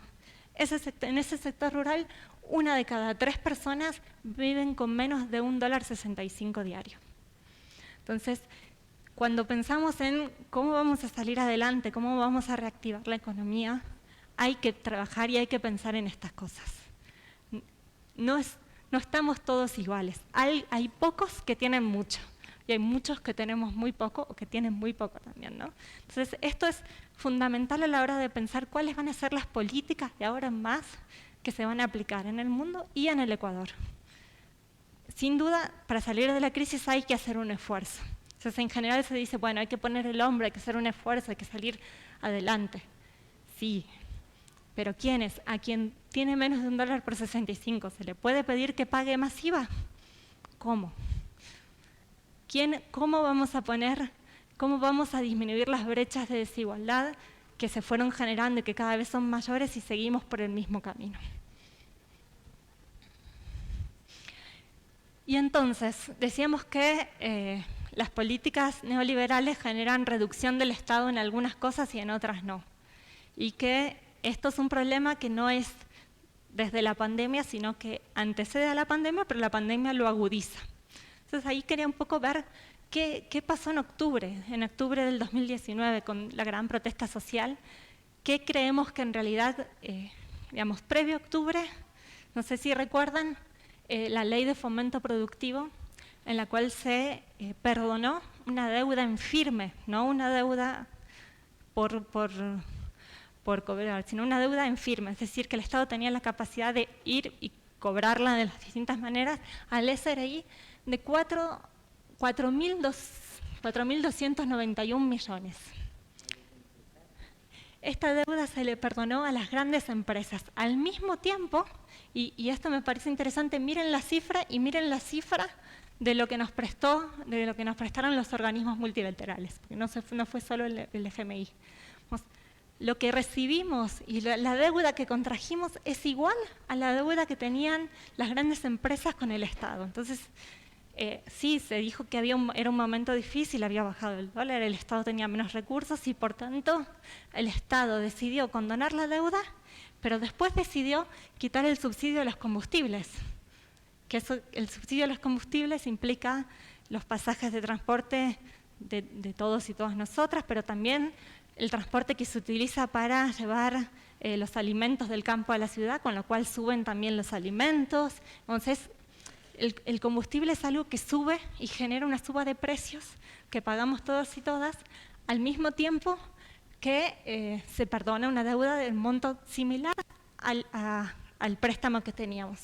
en ese sector rural, 1 de cada 3 personas viven con menos de $1.65 diario. Entonces, cuando pensamos en cómo vamos a salir adelante, cómo vamos a reactivar la economía, hay que trabajar y hay que pensar en estas cosas. No estamos todos iguales. Hay pocos que tienen mucho y hay muchos que tenemos muy poco o que tienen muy poco también, ¿no? Entonces, esto es fundamental a la hora de pensar cuáles van a ser las políticas de ahora en más que se van a aplicar en el mundo y en el Ecuador. Sin duda, para salir de la crisis hay que hacer un esfuerzo. Entonces, en general se dice, bueno, hay que poner el hombro, hay que hacer un esfuerzo, hay que salir adelante. Sí, pero ¿quiénes? A quien tiene menos de $1.65, ¿se le puede pedir que pague más IVA? ¿Cómo? ¿Cómo vamos a disminuir las brechas de desigualdad que se fueron generando y que cada vez son mayores si seguimos por el mismo camino? Y entonces, decíamos que las políticas neoliberales generan reducción del Estado en algunas cosas y en otras no. Y que esto es un problema que no es desde la pandemia, sino que antecede a la pandemia, pero la pandemia lo agudiza. Entonces ahí quería un poco ver qué pasó en octubre del 2019 con la gran protesta social. ¿Qué creemos que en realidad, previo a octubre, no sé si recuerdan, la ley de fomento productivo, en la cual se perdonó una deuda en firme, no una deuda por cobrar, sino una deuda en firme, es decir, que el Estado tenía la capacidad de ir y cobrarla de las distintas maneras al SRI de 4.291 millones. esta deuda se le perdonó a las grandes empresas. Al mismo tiempo, y esto me parece interesante, miren la cifra de lo que nos prestaron los organismos multilaterales, porque no fue solo el FMI. Lo que recibimos y la deuda que contrajimos es igual a la deuda que tenían las grandes empresas con el Estado. Entonces, sí, se dijo que era un momento difícil, había bajado el dólar, el Estado tenía menos recursos y por tanto el Estado decidió condonar la deuda, pero después decidió quitar el subsidio a los combustibles. El subsidio a los combustibles implica los pasajes de transporte de todos y todas nosotras, pero también el transporte que se utiliza para llevar los alimentos del campo a la ciudad, con lo cual suben también los alimentos. Entonces, el combustible es algo que sube y genera una suba de precios que pagamos todos y todas, al mismo tiempo que se perdona una deuda del monto similar al préstamo que teníamos.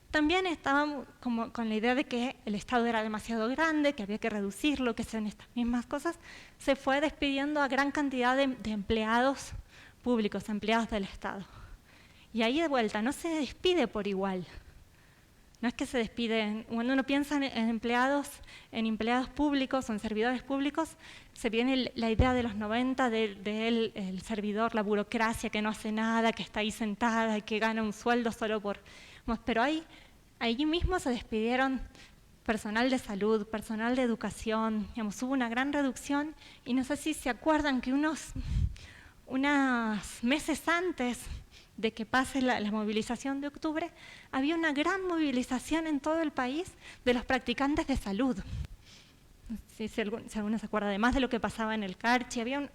También estábamos como con la idea de que el Estado era demasiado grande, que había que reducirlo, que sean estas mismas cosas. Se fue despidiendo a gran cantidad de empleados públicos, empleados del Estado. Y ahí de vuelta, no se despide por igual. No es que se despiden, cuando uno piensa en empleados públicos o en servidores públicos, se viene la idea de los 90 del servidor, la burocracia que no hace nada, que está ahí sentada y que gana un sueldo solo por... Pero ahí mismo se despidieron personal de salud, personal de educación, hubo una gran reducción y no sé si se acuerdan que unos meses antes de que pase la movilización de octubre, había una gran movilización en todo el país de los practicantes de salud. Si alguno se acuerda, además de lo que pasaba en el Carchi, había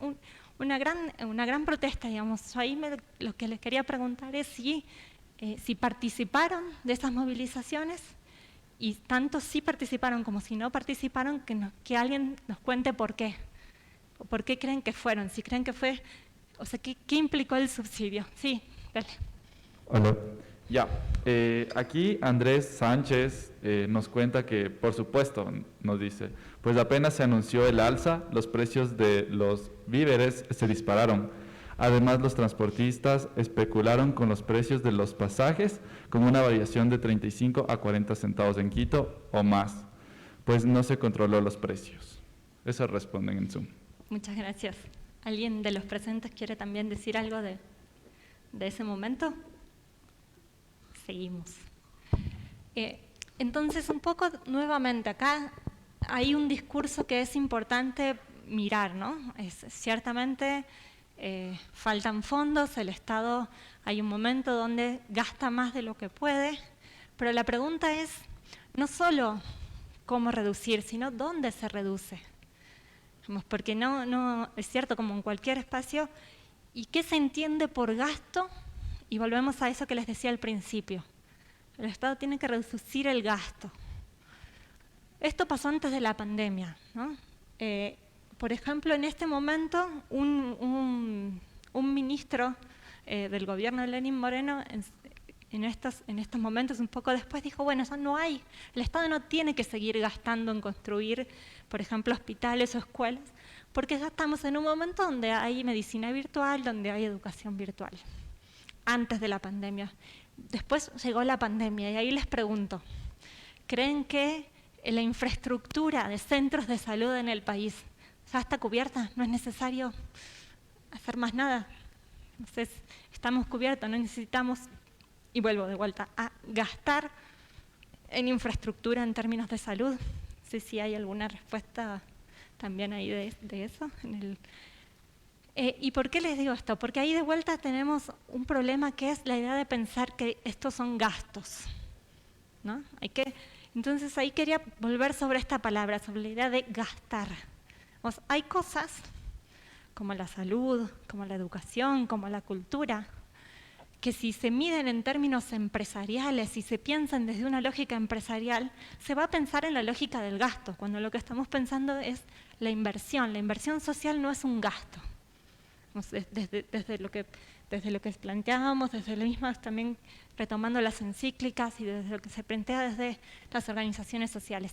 una gran protesta, digamos. Ahí lo que les quería preguntar es si participaron de esas movilizaciones, y tanto si participaron como si no participaron, que alguien nos cuente por qué. O por qué creen que fueron, si creen que fue, o sea, ¿qué implicó el subsidio? Sí, dale. Hola. Ya, aquí Andrés Sánchez nos cuenta que, por supuesto, nos dice, pues apenas se anunció el alza, los precios de los víveres se dispararon. Además, los transportistas especularon con los precios de los pasajes, con una variación de 35 a 40 centavos en Quito o más, pues no se controló los precios. Eso responden en Zoom. Muchas gracias. ¿Alguien de los presentes quiere también decir algo de ese momento? Seguimos. Entonces, un poco nuevamente, acá hay un discurso que es importante mirar, ¿no? Ciertamente faltan fondos, el Estado hay un momento donde gasta más de lo que puede, pero la pregunta es no solo cómo reducir, sino dónde se reduce. Porque no es cierto, como en cualquier espacio, ¿y qué se entiende por gasto? Y volvemos a eso que les decía al principio. El Estado tiene que reducir el gasto. Esto pasó antes de la pandemia, ¿no? Por ejemplo, en este momento, un ministro del gobierno de Lenín Moreno, en estos momentos, un poco después, dijo, bueno, eso no hay. El Estado no tiene que seguir gastando en construir, por ejemplo, hospitales o escuelas, porque ya estamos en un momento donde hay medicina virtual, donde hay educación virtual. Antes de la pandemia. Después llegó la pandemia y ahí les pregunto, ¿creen que la infraestructura de centros de salud en el país ya está cubierta? ¿No es necesario hacer más nada? Entonces, estamos cubiertos, no necesitamos, y vuelvo de vuelta, a gastar en infraestructura en términos de salud. No sé si hay alguna respuesta también ahí de eso. ¿Y por qué les digo esto? Porque ahí de vuelta tenemos un problema que es la idea de pensar que estos son gastos, ¿no? Entonces ahí quería volver sobre esta palabra, sobre la idea de gastar. Hay cosas como la salud, como la educación, como la cultura, que si se miden en términos empresariales, si se piensan desde una lógica empresarial, se va a pensar en la lógica del gasto, cuando lo que estamos pensando es la inversión. La inversión social no es un gasto. Desde lo que planteábamos, desde lo mismo también retomando las encíclicas y desde lo que se plantea desde las organizaciones sociales.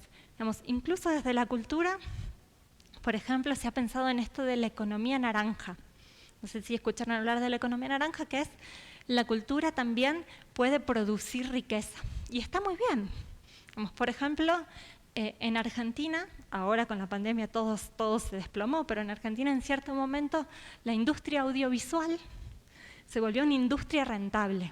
Incluso desde la cultura, por ejemplo, se ha pensado en esto de la economía naranja, no sé si escucharon hablar de la economía naranja, que es la cultura también puede producir riqueza. Y está muy bien. Por ejemplo, en Argentina, ahora con la pandemia todo se desplomó, pero en Argentina en cierto momento la industria audiovisual se volvió una industria rentable.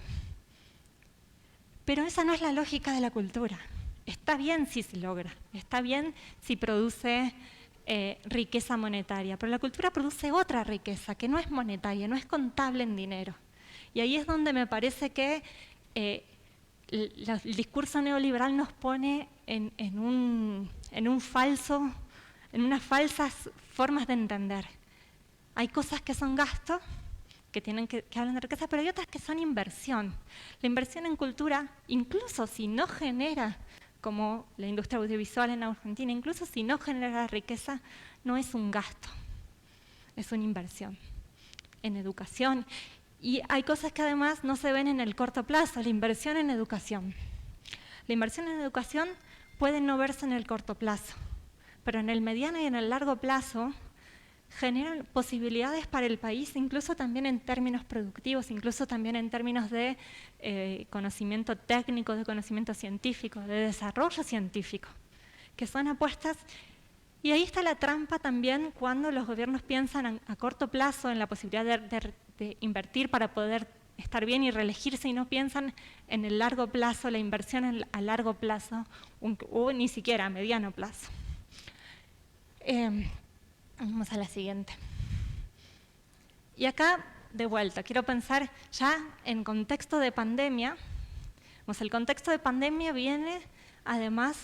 Pero esa no es la lógica de la cultura. Está bien si se logra, está bien si produce riqueza monetaria, pero la cultura produce otra riqueza que no es monetaria, no es contable en dinero. Y ahí es donde me parece que el discurso neoliberal nos pone en unas falsas formas de entender. Hay cosas que son gastos, que hablan de riqueza, pero hay otras que son inversión. La inversión en cultura, incluso si no genera, como la industria audiovisual en Argentina, incluso si no genera riqueza, no es un gasto, es una inversión en educación. Y hay cosas que además no se ven en el corto plazo, la inversión en educación. La inversión en educación puede no verse en el corto plazo, pero en el mediano y en el largo plazo generan posibilidades para el país, incluso también en términos productivos, incluso también en términos de conocimiento técnico, de conocimiento científico, de desarrollo científico, que son apuestas. Y ahí está la trampa también cuando los gobiernos piensan a corto plazo en la posibilidad de invertir para poder estar bien y reelegirse, y no piensan en el largo plazo, la inversión a largo plazo, o ni siquiera a mediano plazo. Vamos a la siguiente. Y acá, de vuelta, quiero pensar ya en contexto de pandemia. El contexto de pandemia viene, además,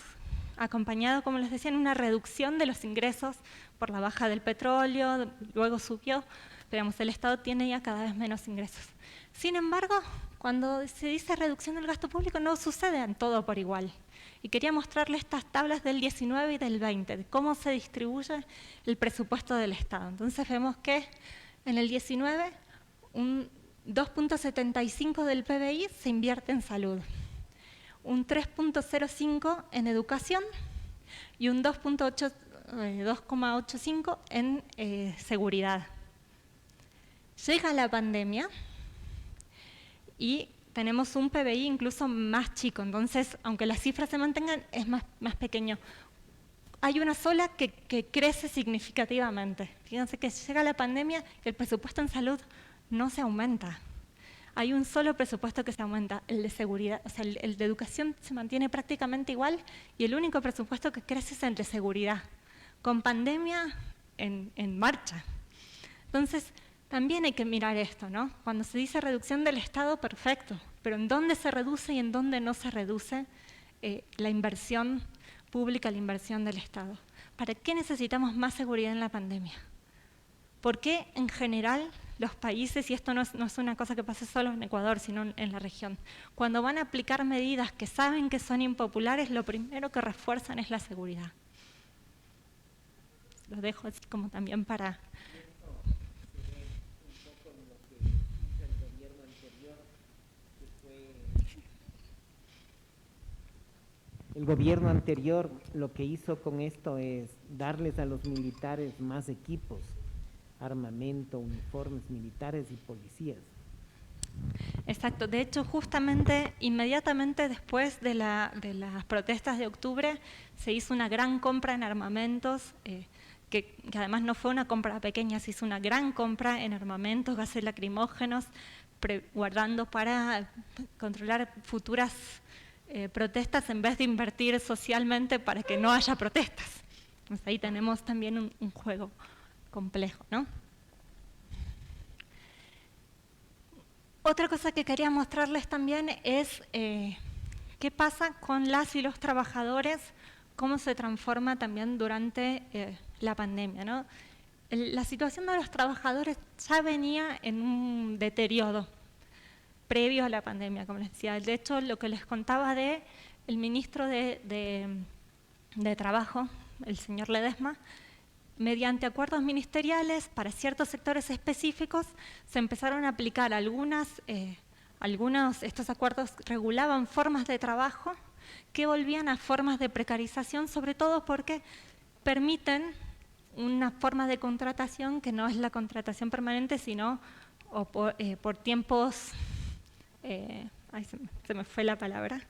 acompañado, como les decía, en una reducción de los ingresos por la baja del petróleo, luego subió, pero el Estado tiene ya cada vez menos ingresos. Sin embargo, cuando se dice reducción del gasto público, no sucede en todo por igual. Y quería mostrarles estas tablas del 19 y del 20, de cómo se distribuye el presupuesto del Estado. Entonces vemos que en el 19, un 2.75 del PBI se invierte en salud, un 3.05 en educación y un 2.85 en seguridad. Llega la pandemia y tenemos un PBI incluso más chico, entonces, aunque las cifras se mantengan, es más pequeño. Hay una sola que crece significativamente. Fíjense que llega la pandemia y el presupuesto en salud no se aumenta. Hay un solo presupuesto que se aumenta, el de seguridad, o sea, el de educación se mantiene prácticamente igual y el único presupuesto que crece es el de seguridad, con pandemia en marcha. Entonces, también hay que mirar esto, ¿no? Cuando se dice reducción del Estado, perfecto, pero ¿en dónde se reduce y en dónde no se reduce la inversión pública, la inversión del Estado? ¿Para qué necesitamos más seguridad en la pandemia? ¿Por qué en general los países, y esto no es una cosa que pasa solo en Ecuador, sino en la región, cuando van a aplicar medidas que saben que son impopulares, lo primero que refuerzan es la seguridad? Lo dejo así como también para... El gobierno anterior lo que hizo con esto es darles a los militares más equipos, armamento, uniformes militares y policías. Exacto, de hecho justamente inmediatamente después de las protestas de octubre se hizo una gran compra en armamentos, que además no fue una compra pequeña, se hizo una gran compra en armamentos, gases lacrimógenos, guardando para controlar futuras protestas en vez de invertir socialmente para que no haya protestas. Entonces ahí tenemos también un juego complejo, ¿no? Otra cosa que quería mostrarles también es qué pasa con las y los trabajadores, cómo se transforma también durante la pandemia, ¿no? La situación de los trabajadores ya venía en un deterioro previo a la pandemia, como les decía. De hecho, lo que les contaba de el ministro de Trabajo, el señor Ledesma, mediante acuerdos ministeriales para ciertos sectores específicos se empezaron a aplicar estos acuerdos regulaban formas de trabajo que volvían a formas de precarización, sobre todo porque permiten una forma de contratación que no es la contratación permanente, sino por tiempos, se me fue la palabra,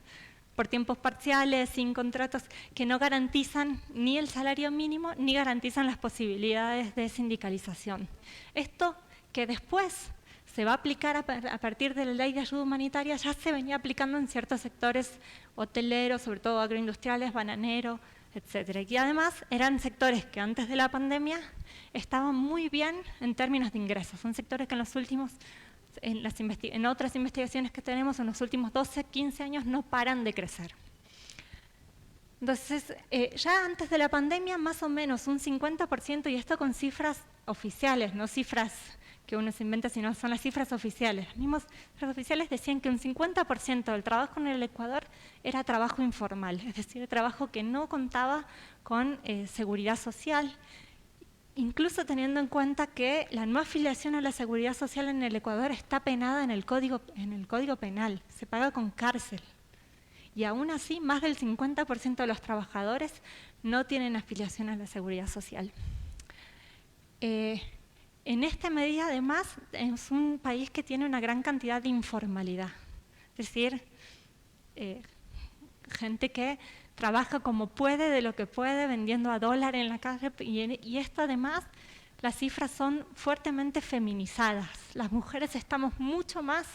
por tiempos parciales, sin contratos, que no garantizan ni el salario mínimo ni garantizan las posibilidades de sindicalización. Esto que después se va a aplicar a partir de la ley de ayuda humanitaria, ya se venía aplicando en ciertos sectores hoteleros, sobre todo agroindustriales, bananeros, etcétera. Y además eran sectores que antes de la pandemia estaban muy bien en términos de ingresos. Son sectores que en los últimos, en otras investigaciones que tenemos, en los últimos 12, 15 años no paran de crecer. Entonces, ya antes de la pandemia, más o menos un 50%, y esto con cifras oficiales, no cifras que uno se inventa, sino son las cifras oficiales. Las mismas cifras oficiales decían que un 50% del trabajo en el Ecuador era trabajo informal, es decir, trabajo que no contaba con seguridad social, incluso teniendo en cuenta que la no afiliación a la seguridad social en el Ecuador está penada en el Código Penal, se paga con cárcel. Y aún así, más del 50% de los trabajadores no tienen afiliación a la seguridad social. En esta medida, además, es un país que tiene una gran cantidad de informalidad. Es decir, gente que trabaja como puede, de lo que puede, vendiendo a dólar en la calle. Y esto, además, las cifras son fuertemente feminizadas. Las mujeres estamos mucho más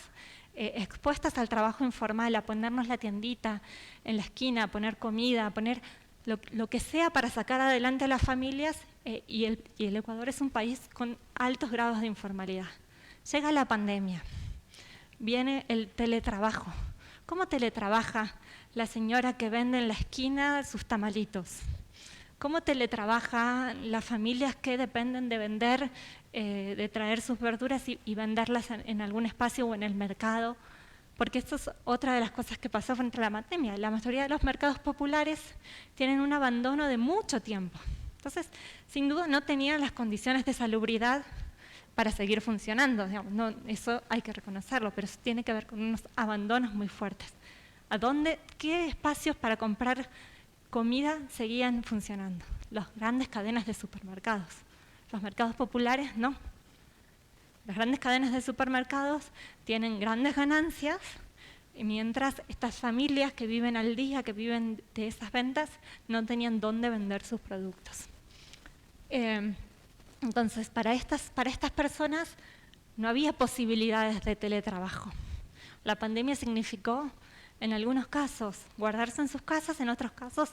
expuestas al trabajo informal, a ponernos la tiendita en la esquina, a poner comida, a poner lo que sea para sacar adelante a las familias, y el Ecuador es un país con altos grados de informalidad. Llega la pandemia, viene el teletrabajo. ¿Cómo teletrabaja la señora que vende en la esquina sus tamalitos? ¿Cómo teletrabaja las familias que dependen de vender, de traer sus verduras y venderlas en algún espacio o en el mercado? Porque esto es otra de las cosas que pasó frente a la pandemia. La mayoría de los mercados populares tienen un abandono de mucho tiempo. Entonces, sin duda no tenían las condiciones de salubridad para seguir funcionando. Digamos, no, eso hay que reconocerlo, pero eso tiene que ver con unos abandonos muy fuertes. ¿Qué espacios para comprar comida seguían funcionando? Las grandes cadenas de supermercados. Los mercados populares no. Las grandes cadenas de supermercados tienen grandes ganancias, y mientras estas familias que viven al día, que viven de esas ventas, no tenían dónde vender sus productos. Entonces, para estas personas no había posibilidades de teletrabajo. La pandemia significó, en algunos casos, guardarse en sus casas, en otros casos,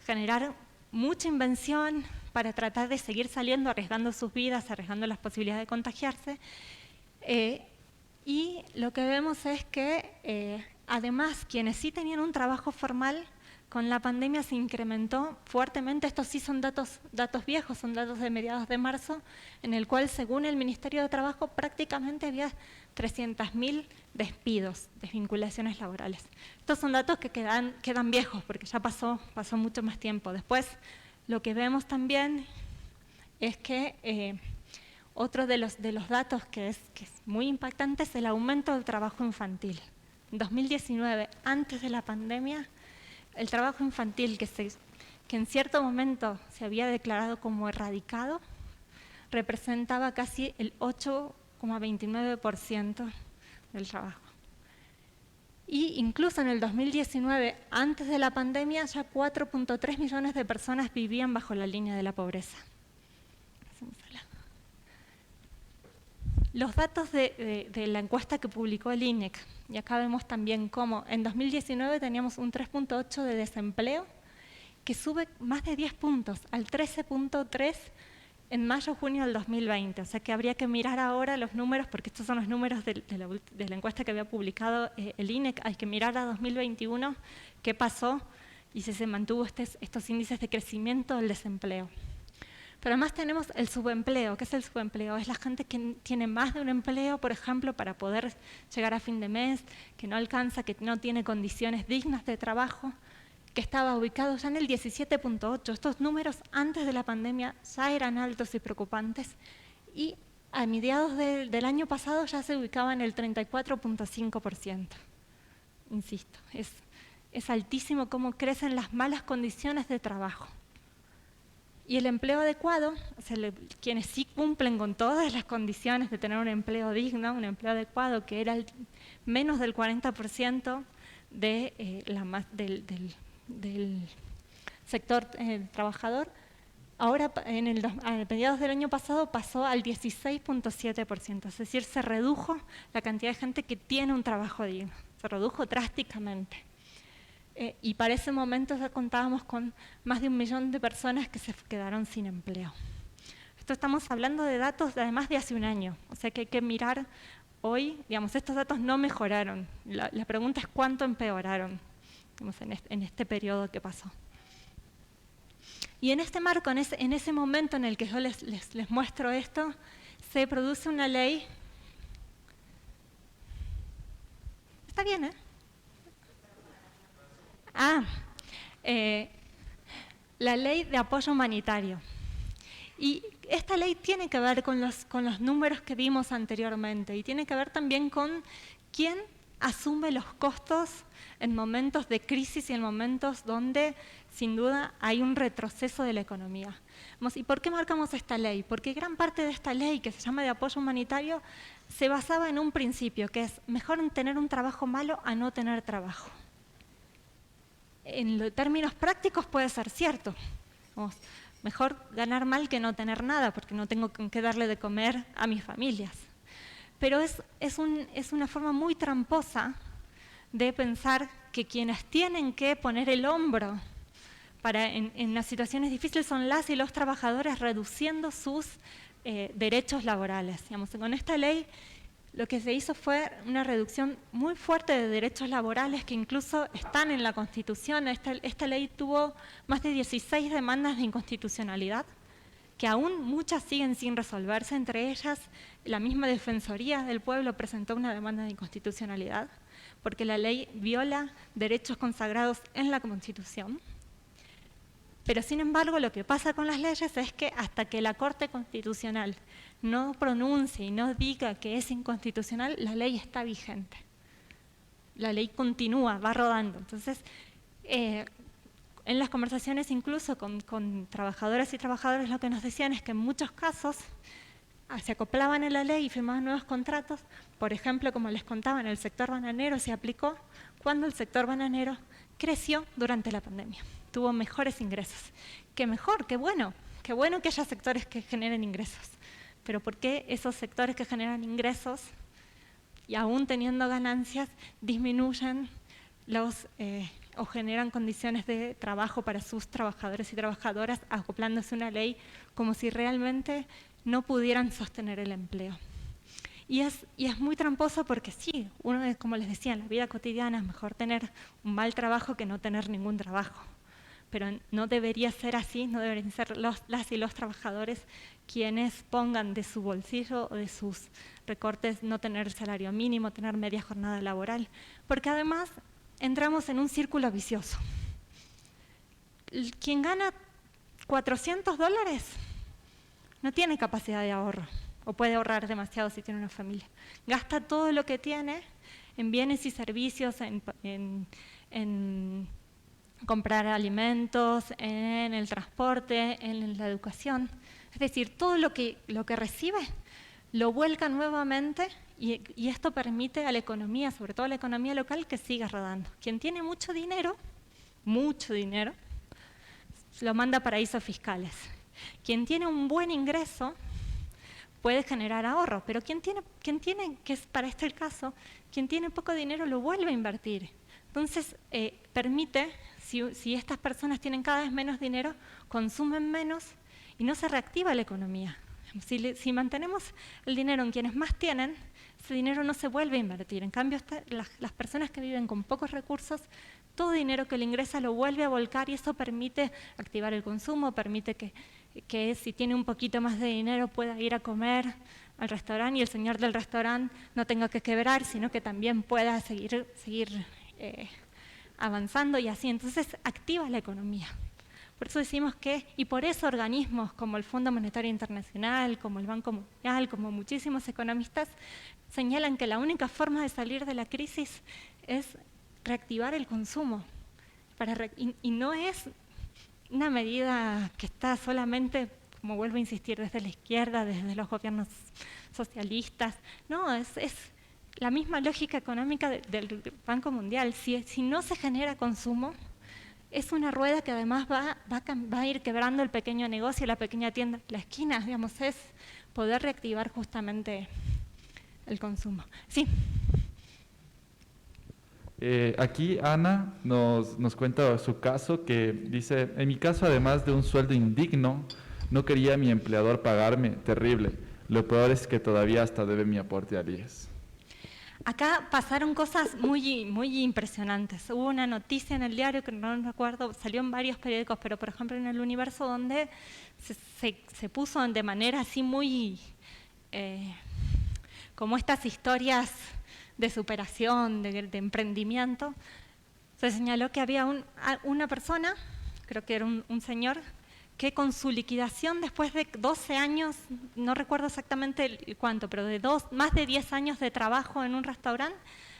generar mucha invención para tratar de seguir saliendo, arriesgando sus vidas, arriesgando las posibilidades de contagiarse. Y lo que vemos es que, además, quienes sí tenían un trabajo formal, con la pandemia se incrementó fuertemente. Estos sí son datos viejos, son datos de mediados de marzo, en el cual, según el Ministerio de Trabajo, prácticamente había 300.000 despidos, desvinculaciones laborales. Estos son datos que quedan viejos, porque ya pasó mucho más tiempo. Después, lo que vemos también es que otro de los datos que es muy impactante es el aumento del trabajo infantil. En 2019, antes de la pandemia, el trabajo infantil que en cierto momento se había declarado como erradicado, representaba casi el 8,29% del trabajo. Y incluso en el 2019, antes de la pandemia, ya 4,3 millones de personas vivían bajo la línea de la pobreza. Los datos de la encuesta que publicó el INEC, y acá vemos también cómo en 2019 teníamos un 3,8 de desempleo, que sube más de 10 puntos, al 13,3 en mayo-junio del 2020. O sea que habría que mirar ahora los números, porque estos son los números de la encuesta que había publicado el INEC. Hay que mirar a 2021 qué pasó y si se mantuvo estos índices de crecimiento del desempleo. Pero además tenemos el subempleo. ¿Qué es el subempleo? Es la gente que tiene más de un empleo, por ejemplo, para poder llegar a fin de mes, que no alcanza, que no tiene condiciones dignas de trabajo, que estaba ubicado ya en el 17,8. Estos números antes de la pandemia ya eran altos y preocupantes, y a mediados del año pasado ya se ubicaba en el 34,5%. Insisto, es altísimo cómo crecen las malas condiciones de trabajo. Y el empleo adecuado, o sea, quienes sí cumplen con todas las condiciones de tener un empleo digno, un empleo adecuado, que era menos del 40% del sector trabajador, ahora a mediados del año pasado pasó al 16.7%, es decir, se redujo la cantidad de gente que tiene un trabajo digno, se redujo drásticamente. Y para ese momento ya contábamos con más de 1 millón de personas que se quedaron sin empleo. Esto estamos hablando de datos de además de hace un año, o sea que hay que mirar hoy, digamos, estos datos no mejoraron. La pregunta es cuánto empeoraron, digamos, en este periodo que pasó. Y en este marco, en ese momento en el que yo les muestro esto, se produce una ley. Está bien, ¿eh? La ley de apoyo humanitario. Y esta ley tiene que ver con los números que vimos anteriormente y tiene que ver también con quién asume los costos en momentos de crisis y en momentos donde sin duda hay un retroceso de la economía. ¿Y por qué marcamos esta ley? Porque gran parte de esta ley, que se llama de apoyo humanitario, se basaba en un principio, que es mejor tener un trabajo malo a no tener trabajo. En términos prácticos puede ser cierto. Mejor ganar mal que no tener nada, porque no tengo con qué darle de comer a mis familias. Pero es una forma muy tramposa de pensar que quienes tienen que poner el hombro en las situaciones difíciles son las y los trabajadores, reduciendo sus derechos laborales. Digamos, con esta ley lo que se hizo fue una reducción muy fuerte de derechos laborales que incluso están en la Constitución. Esta ley tuvo más de 16 demandas de inconstitucionalidad, que aún muchas siguen sin resolverse. Entre ellas, la misma Defensoría del Pueblo presentó una demanda de inconstitucionalidad, porque la ley viola derechos consagrados en la Constitución. Pero sin embargo, lo que pasa con las leyes es que hasta que la Corte Constitucional no pronuncie y no diga que es inconstitucional, la ley está vigente. La ley continúa, va rodando. Entonces, en las conversaciones incluso con trabajadoras y trabajadores, lo que nos decían es que en muchos casos se acoplaban a la ley y firmaban nuevos contratos. Por ejemplo, como les contaba, en el sector bananero se aplicó cuando el sector bananero creció durante la pandemia. Tuvo mejores ingresos. Qué mejor, qué bueno que haya sectores que generen ingresos. Pero ¿por qué esos sectores que generan ingresos y aún teniendo ganancias disminuyen o generan condiciones de trabajo para sus trabajadores y trabajadoras, acoplándose a una ley como si realmente no pudieran sostener el empleo? Y es muy tramposo porque sí, como les decía, en la vida cotidiana es mejor tener un mal trabajo que no tener ningún trabajo. Pero no debería ser así, no deberían ser las y los trabajadores quienes pongan de su bolsillo o de sus recortes no tener salario mínimo, tener media jornada laboral, porque además entramos en un círculo vicioso. Quien gana $400 no tiene capacidad de ahorro, o puede ahorrar demasiado si tiene una familia. Gasta todo lo que tiene en bienes y servicios, en comprar alimentos, en el transporte, en la educación. Es decir, todo lo que recibe lo vuelca nuevamente y esto permite a la economía, sobre todo a la economía local, que siga rodando. Quien tiene mucho dinero, lo manda a paraísos fiscales. Quien tiene un buen ingreso puede generar ahorro, pero quien tiene, que es para este el caso, quien tiene poco dinero lo vuelve a invertir. Entonces, permite, si estas personas tienen cada vez menos dinero, consumen menos y no se reactiva la economía. Si mantenemos el dinero en quienes más tienen, ese dinero no se vuelve a invertir. En cambio, las personas que viven con pocos recursos, todo dinero que le ingresa lo vuelve a volcar y eso permite activar el consumo, permite que si tiene un poquito más de dinero pueda ir a comer al restaurante y el señor del restaurante no tenga que quebrar, sino que también pueda seguir avanzando y así. Entonces activa la economía. Por eso decimos y por eso organismos como el Fondo Monetario Internacional, como el Banco Mundial, como muchísimos economistas, señalan que la única forma de salir de la crisis es reactivar el consumo. Y no es una medida que está solamente, como vuelvo a insistir, desde la izquierda, desde los gobiernos socialistas. No, es la misma lógica económica del Banco Mundial. Si no se genera consumo, es una rueda que además va a ir quebrando el pequeño negocio, la pequeña tienda, la esquina, digamos, es poder reactivar justamente el consumo. Sí. Aquí Ana nos cuenta su caso, que dice: en mi caso, además de un sueldo indigno, no quería mi empleador pagarme, terrible. Lo peor es que todavía hasta debe mi aporte al IES. Acá pasaron cosas muy, muy impresionantes. Hubo una noticia en el diario, que no recuerdo, salió en varios periódicos, pero por ejemplo en El Universo, donde se puso de manera así muy, como estas historias de superación, de emprendimiento. Se señaló que había una persona, creo que era un señor, que con su liquidación después de 12 años, no recuerdo exactamente cuánto, pero de más de 10 años de trabajo en un restaurante,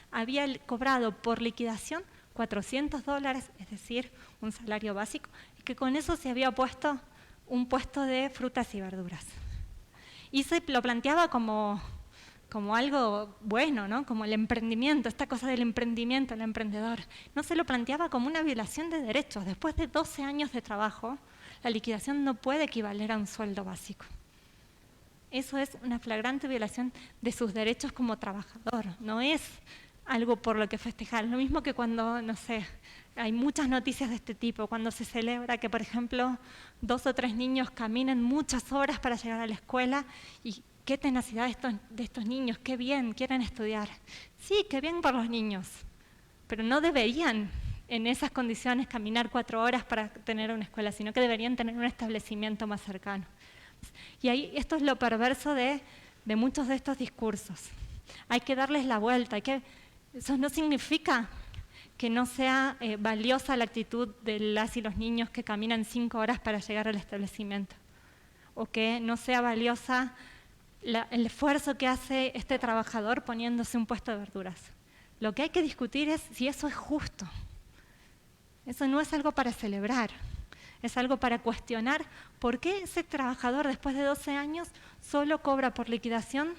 había cobrado por liquidación $400, es decir, un salario básico, y que con eso se había puesto un puesto de frutas y verduras. Y se lo planteaba como algo bueno, ¿no? Como el emprendimiento, esta cosa del emprendimiento, el emprendedor. No se lo planteaba como una violación de derechos. Después de 12 años de trabajo, la liquidación no puede equivaler a un sueldo básico. Eso es una flagrante violación de sus derechos como trabajador. No es algo por lo que festejar. Lo mismo que cuando, no sé, hay muchas noticias de este tipo, cuando se celebra que, por ejemplo, 2 o 3 niños caminen muchas horas para llegar a la escuela, y qué tenacidad de estos niños, qué bien, quieren estudiar. Sí, qué bien por los niños, pero no deberían en esas condiciones caminar 4 horas para tener una escuela, sino que deberían tener un establecimiento más cercano. Y ahí esto es lo perverso de muchos de estos discursos. Hay que darles la vuelta, eso no significa que no sea valiosa la actitud de las y los niños que caminan 5 horas para llegar al establecimiento, o que no sea valiosa el esfuerzo que hace este trabajador poniéndose un puesto de verduras. Lo que hay que discutir es si eso es justo. Eso no es algo para celebrar, es algo para cuestionar por qué ese trabajador después de 12 años solo cobra por liquidación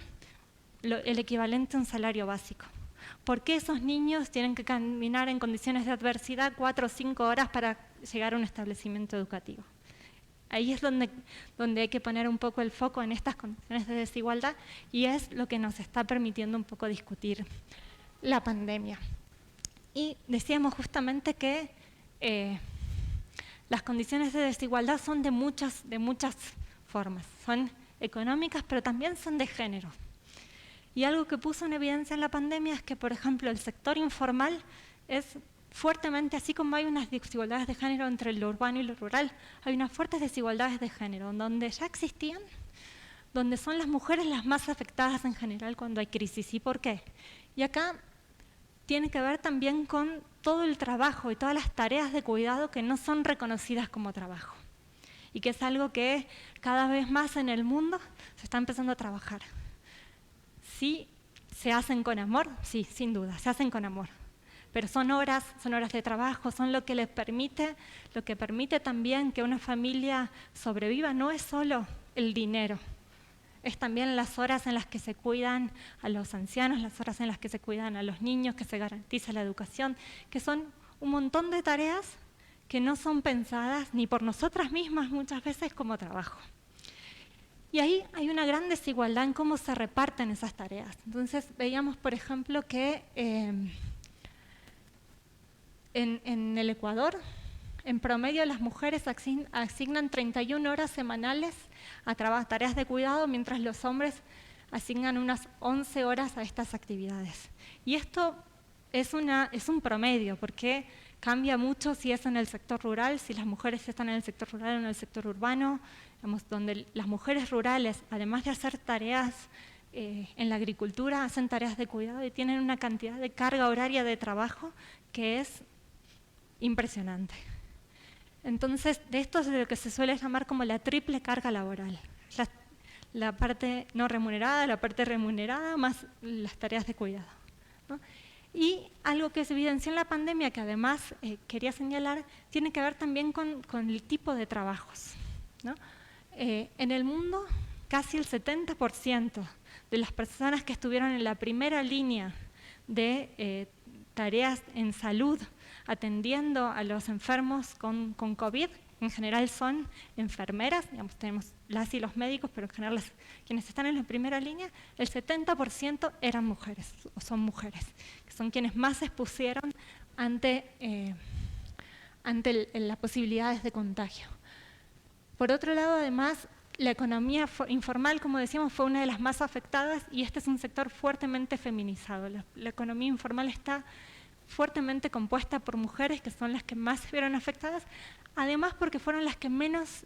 el equivalente a un salario básico. ¿Por qué esos niños tienen que caminar en condiciones de adversidad 4 o 5 horas para llegar a un establecimiento educativo? Ahí es donde hay que poner un poco el foco en estas condiciones de desigualdad, y es lo que nos está permitiendo un poco discutir la pandemia. Y decíamos justamente que las condiciones de desigualdad son de muchas formas. Son económicas, pero también son de género. Y algo que puso en evidencia en la pandemia es que, por ejemplo, el sector informal es fuertemente, así como hay unas desigualdades de género entre lo urbano y lo rural, hay unas fuertes desigualdades de género, donde ya existían, donde son las mujeres las más afectadas en general cuando hay crisis. ¿Y por qué? Y acá tiene que ver también con todo el trabajo y todas las tareas de cuidado que no son reconocidas como trabajo, y que es algo que cada vez más en el mundo se está empezando a trabajar. Sí, se hacen con amor, sí, sin duda, se hacen con amor, pero son horas de trabajo, son lo que permite también que una familia sobreviva. No es solo el dinero, es también las horas en las que se cuidan a los ancianos, las horas en las que se cuidan a los niños, que se garantiza la educación, que son un montón de tareas que no son pensadas ni por nosotras mismas muchas veces como trabajo. Y ahí hay una gran desigualdad en cómo se reparten esas tareas. Entonces veíamos, por ejemplo, que en el Ecuador, en promedio las mujeres asignan 31 horas semanales a tareas de cuidado, mientras los hombres asignan unas 11 horas a estas actividades. Y esto es un promedio, porque cambia mucho si es en el sector rural, si las mujeres están en el sector rural o en el sector urbano, digamos, donde las mujeres rurales, además de hacer tareas en la agricultura, hacen tareas de cuidado y tienen una cantidad de carga horaria de trabajo que es impresionante. Entonces, de esto es de lo que se suele llamar como la triple carga laboral. La parte no remunerada, la parte remunerada, más las tareas de cuidado, ¿no? Y algo que se evidenció en la pandemia, que además quería señalar, tiene que ver también con el tipo de trabajos, ¿no? En el mundo, casi el 70% de las personas que estuvieron en la primera línea de tareas en salud, atendiendo a los enfermos con COVID, en general son enfermeras, digamos, tenemos las y los médicos, pero en general quienes están en la primera línea, el 70% eran mujeres, o son mujeres, que son quienes más se expusieron ante las posibilidades de contagio. Por otro lado, además, la economía informal, como decíamos, fue una de las más afectadas y este es un sector fuertemente feminizado. La economía informal está fuertemente compuesta por mujeres que son las que más se vieron afectadas, además porque fueron las que menos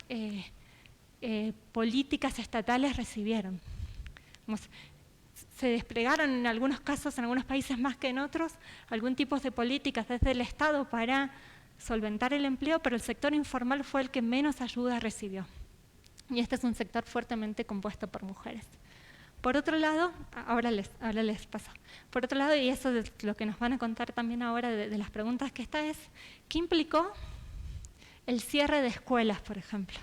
políticas estatales recibieron. Se desplegaron en algunos casos, en algunos países más que en otros, algún tipo de políticas desde el Estado para solventar el empleo, pero el sector informal fue el que menos ayuda recibió. Y este es un sector fuertemente compuesto por mujeres. Por otro lado, ahora les paso. Por otro lado, y eso es lo que nos van a contar también ahora de las preguntas que está es, ¿qué implicó el cierre de escuelas, por ejemplo?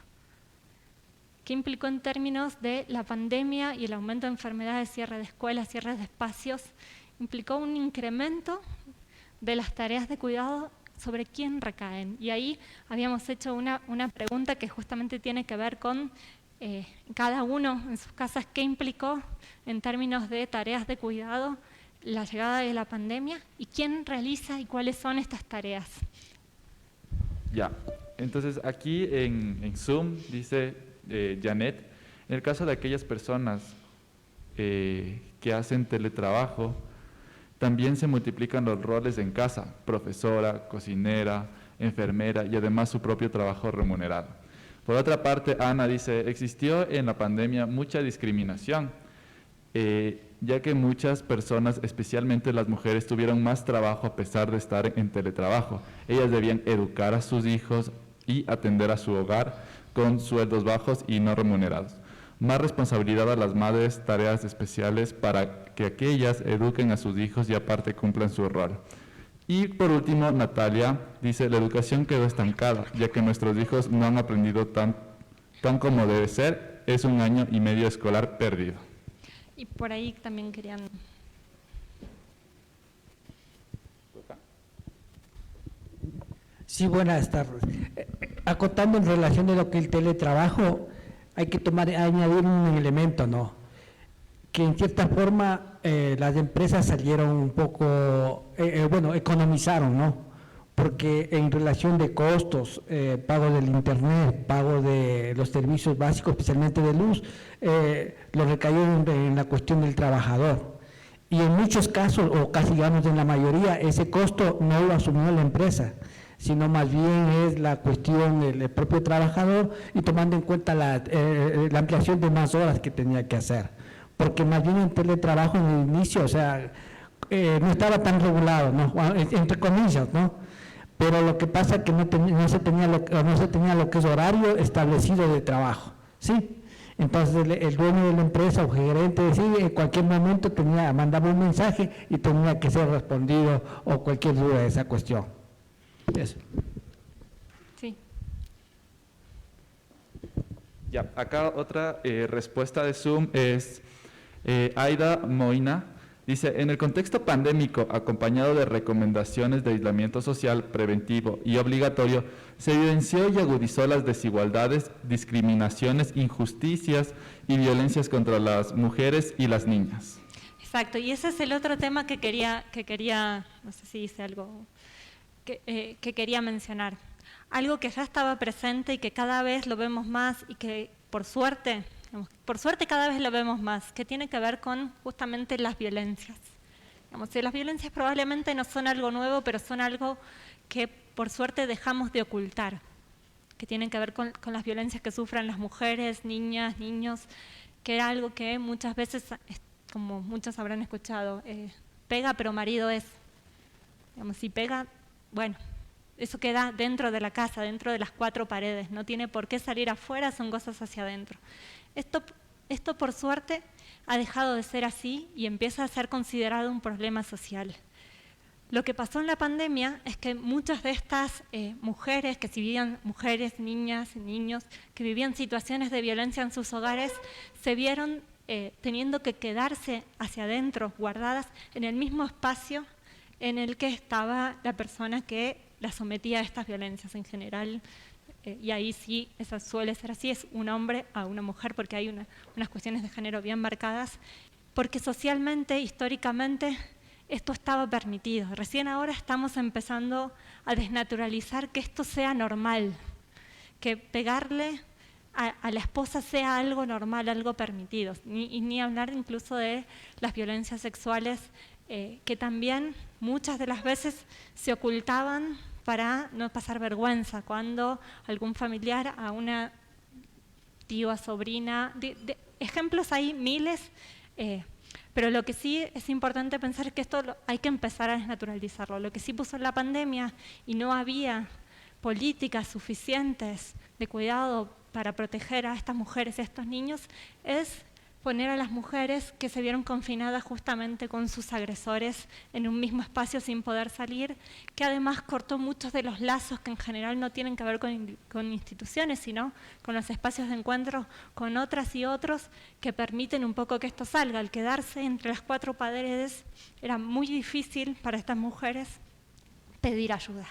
¿Qué implicó en términos de la pandemia y el aumento de enfermedades, cierre de escuelas, cierre de espacios? Implicó un incremento de las tareas de cuidado sobre quién recaen. Y ahí habíamos hecho una pregunta que justamente tiene que ver con cada uno en sus casas, qué implicó en términos de tareas de cuidado la llegada de la pandemia y quién realiza y cuáles son estas tareas. Ya, entonces aquí en Zoom dice Janet, en el caso de aquellas personas que hacen teletrabajo, también se multiplican los roles en casa, profesora, cocinera, enfermera y además su propio trabajo remunerado. Por otra parte, Ana dice, existió en la pandemia mucha discriminación, ya que muchas personas, especialmente las mujeres, tuvieron más trabajo a pesar de estar en teletrabajo. Ellas debían educar a sus hijos y atender a su hogar con sueldos bajos y no remunerados. Más responsabilidad a las madres, tareas especiales para que aquellas eduquen a sus hijos y aparte cumplan su rol. Y por último, Natalia dice, la educación quedó estancada, ya que nuestros hijos no han aprendido tan como debe ser, es 1 año y medio escolar perdido. Y por ahí también querían... Sí, buenas tardes. Acotando en relación de lo que el teletrabajo, hay que añadir un elemento, ¿no? Que en cierta forma las empresas salieron un poco, economizaron, ¿no? Porque en relación de costos, pago del internet, pago de los servicios básicos, especialmente de luz, lo recayó en la cuestión del trabajador. Y en muchos casos, o casi digamos en la mayoría, ese costo no lo asumió la empresa, sino más bien es la cuestión del propio trabajador y tomando en cuenta la ampliación de más horas que tenía que hacer. Porque más bien el teletrabajo en el inicio, o sea, no estaba tan regulado, ¿no? Entre comillas, ¿no? Pero lo que pasa es que no se tenía lo que es horario establecido de trabajo, ¿sí? Entonces el dueño de la empresa o gerente decide, en cualquier momento mandaba un mensaje y tenía que ser respondido o cualquier duda de esa cuestión. Eso. Sí. Ya, acá otra respuesta de Zoom es Aida Moina. Dice, en el contexto pandémico, acompañado de recomendaciones de aislamiento social preventivo y obligatorio, se evidenció y agudizó las desigualdades, discriminaciones, injusticias y violencias contra las mujeres y las niñas. Exacto, y ese es el otro tema que quería no sé si hice algo, que quería mencionar. Algo que ya estaba presente y que cada vez lo vemos más y que por suerte cada vez lo vemos más, que tiene que ver con justamente las violencias. Las violencias probablemente no son algo nuevo, pero son algo que por suerte dejamos de ocultar, que tienen que ver con las violencias que sufren las mujeres, niñas, niños, que era algo que muchas veces, como muchos habrán escuchado, pega pero marido es. Si pega, bueno, eso queda dentro de la casa, dentro de las 4 paredes, no tiene por qué salir afuera, son cosas hacia adentro. Esto por suerte ha dejado de ser así y empieza a ser considerado un problema social. Lo que pasó en la pandemia es que muchas de estas mujeres, mujeres, niñas, niños, que vivían situaciones de violencia en sus hogares, se vieron teniendo que quedarse hacia adentro, guardadas en el mismo espacio en el que estaba la persona que la sometía a estas violencias en general. Y ahí sí, eso suele ser así, es un hombre a una mujer, porque hay unas cuestiones de género bien marcadas, porque socialmente, históricamente, esto estaba permitido. Recién ahora estamos empezando a desnaturalizar que esto sea normal, que pegarle a la esposa sea algo normal, algo permitido. Ni hablar incluso de las violencias sexuales, que también muchas de las veces se ocultaban para no pasar vergüenza, cuando algún familiar a una tía, sobrina, ejemplos hay miles, pero lo que sí es importante pensar es que esto hay que empezar a desnaturalizarlo. Lo que sí puso en la pandemia y no había políticas suficientes de cuidado para proteger a estas mujeres y a estos niños es poner a las mujeres que se vieron confinadas justamente con sus agresores en un mismo espacio sin poder salir, que además cortó muchos de los lazos que en general no tienen que ver con instituciones, sino con los espacios de encuentro con otras y otros que permiten un poco que esto salga. Al quedarse entre las cuatro paredes era muy difícil para estas mujeres pedir ayuda,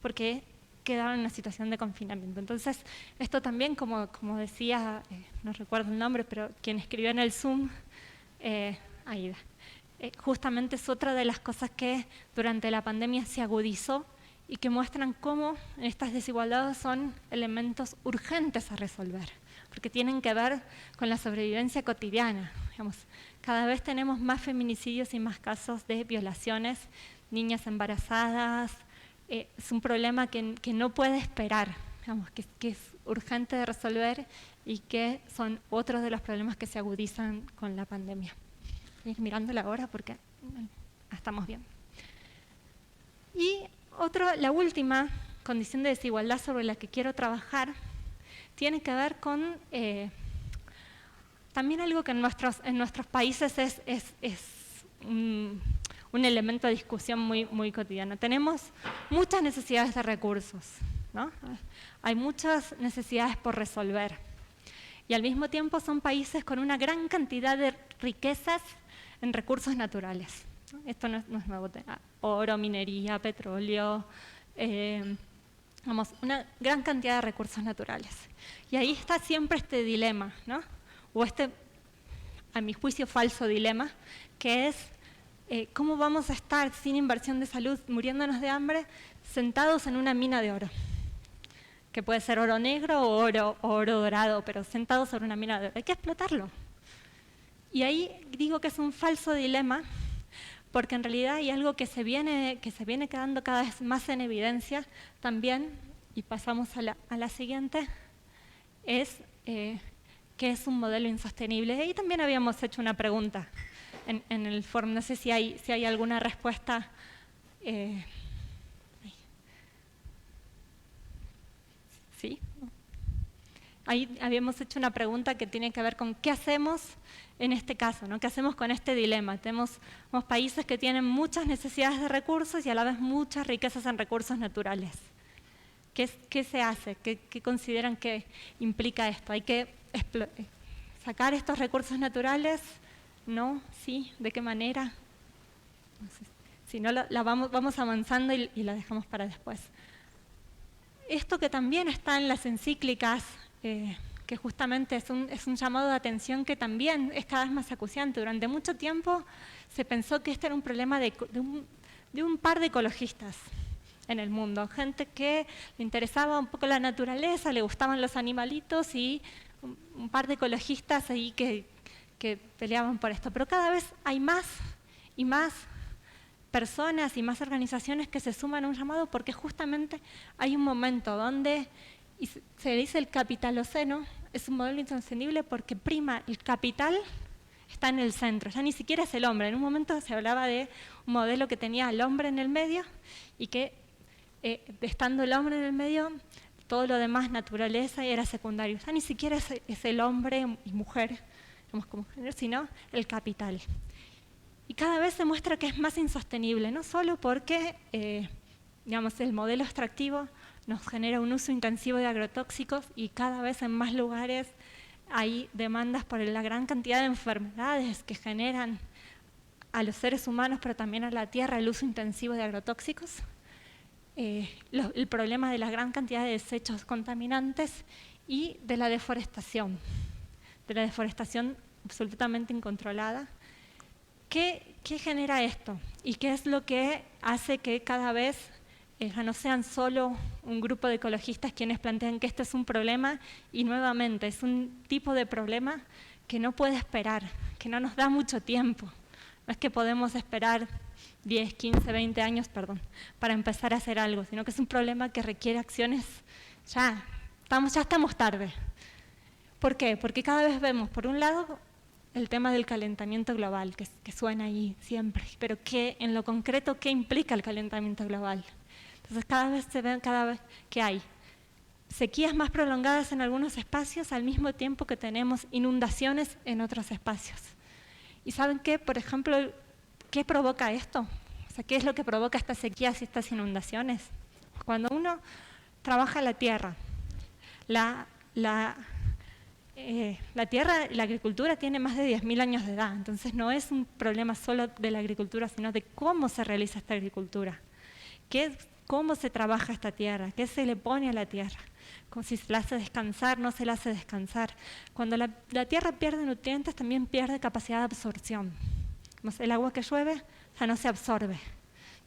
porque quedaron en una situación de confinamiento. Entonces, esto también, como decía, no recuerdo el nombre, pero quien escribió en el Zoom, Aida, justamente es otra de las cosas que durante la pandemia se agudizó y que muestran cómo estas desigualdades son elementos urgentes a resolver, porque tienen que ver con la sobrevivencia cotidiana. Digamos, cada vez tenemos más feminicidios y más casos de violaciones, niñas embarazadas. Es un problema que no puede esperar, digamos, que es urgente de resolver y que son otros de los problemas que se agudizan con la pandemia. Voy a ir mirando la hora porque estamos bien. Y la última condición de desigualdad sobre la que quiero trabajar tiene que ver con también algo que en nuestros países es un elemento de discusión muy cotidiano. Tenemos muchas necesidades de recursos, ¿no? Hay muchas necesidades por resolver. Y al mismo tiempo son países con una gran cantidad de riquezas en recursos naturales. Esto no es nuevo. Oro, minería, petróleo, una gran cantidad de recursos naturales. Y ahí está siempre este dilema, ¿no? O a mi juicio, falso dilema, que es ¿cómo vamos a estar sin inversión de salud, muriéndonos de hambre, sentados en una mina de oro? Que puede ser oro negro o oro dorado, pero sentados sobre una mina de oro. Hay que explotarlo. Y ahí digo que es un falso dilema, porque en realidad hay algo que se viene quedando cada vez más en evidencia también, y pasamos a la siguiente, es que es un modelo insostenible. Ahí también habíamos hecho una pregunta en el foro, no sé si hay alguna respuesta. ¿Sí? Ahí habíamos hecho una pregunta que tiene que ver con qué hacemos en este caso, ¿no? ¿Qué hacemos con este dilema? Tenemos países que tienen muchas necesidades de recursos y a la vez muchas riquezas en recursos naturales. ¿Qué se hace? ¿Qué consideran que implica esto? ¿Hay que sacar estos recursos naturales? ¿No? ¿Sí? ¿De qué manera? No sé. Si no, vamos avanzando y la dejamos para después. Esto que también está en las encíclicas, que justamente es un llamado de atención que también es cada vez más acuciante. Durante mucho tiempo se pensó que este era un problema de un par de ecologistas en el mundo, gente que le interesaba un poco la naturaleza, le gustaban los animalitos y un par de ecologistas ahí que peleaban por esto. Pero cada vez hay más y más personas y más organizaciones que se suman a un llamado, porque justamente hay un momento donde, y se dice el capitaloceno, es un modelo insostenible porque prima el capital, está en el centro, ya ni siquiera es el hombre. En un momento se hablaba de un modelo que tenía al hombre en el medio y que estando el hombre en el medio, todo lo demás, naturaleza, era secundario. Ya ni siquiera es el hombre y mujer, como género, sino el capital. Y cada vez se muestra que es más insostenible, no solo porque digamos, el modelo extractivo nos genera un uso intensivo de agrotóxicos y cada vez en más lugares hay demandas por la gran cantidad de enfermedades que generan a los seres humanos, pero también a la tierra, el uso intensivo de agrotóxicos. El problema de la gran cantidad de desechos contaminantes y de la deforestación absolutamente incontrolada. ¿Qué genera esto? ¿Y qué es lo que hace que cada vez no sean solo un grupo de ecologistas quienes plantean que esto es un problema y nuevamente es un tipo de problema que no puede esperar, que no nos da mucho tiempo? No es que podemos esperar 10, 15, 20 años, para empezar a hacer algo, sino que es un problema que requiere acciones ya estamos tarde. ¿Por qué? Porque cada vez vemos, por un lado, el tema del calentamiento global, que suena ahí siempre, pero en lo concreto, ¿qué implica el calentamiento global? Entonces cada vez se ve que hay sequías más prolongadas en algunos espacios al mismo tiempo que tenemos inundaciones en otros espacios. ¿Y saben qué? Por ejemplo, ¿qué provoca esto? O sea, ¿qué es lo que provoca estas sequías y estas inundaciones? Cuando uno trabaja la tierra, la tierra, la agricultura tiene más de 10.000 años de edad, entonces no es un problema solo de la agricultura, sino de cómo se realiza esta agricultura. ¿Cómo se trabaja esta tierra? ¿Qué se le pone a la tierra? Como si se la hace descansar, no se la hace descansar. Cuando la tierra pierde nutrientes, también pierde capacidad de absorción. El agua que llueve ya no se absorbe,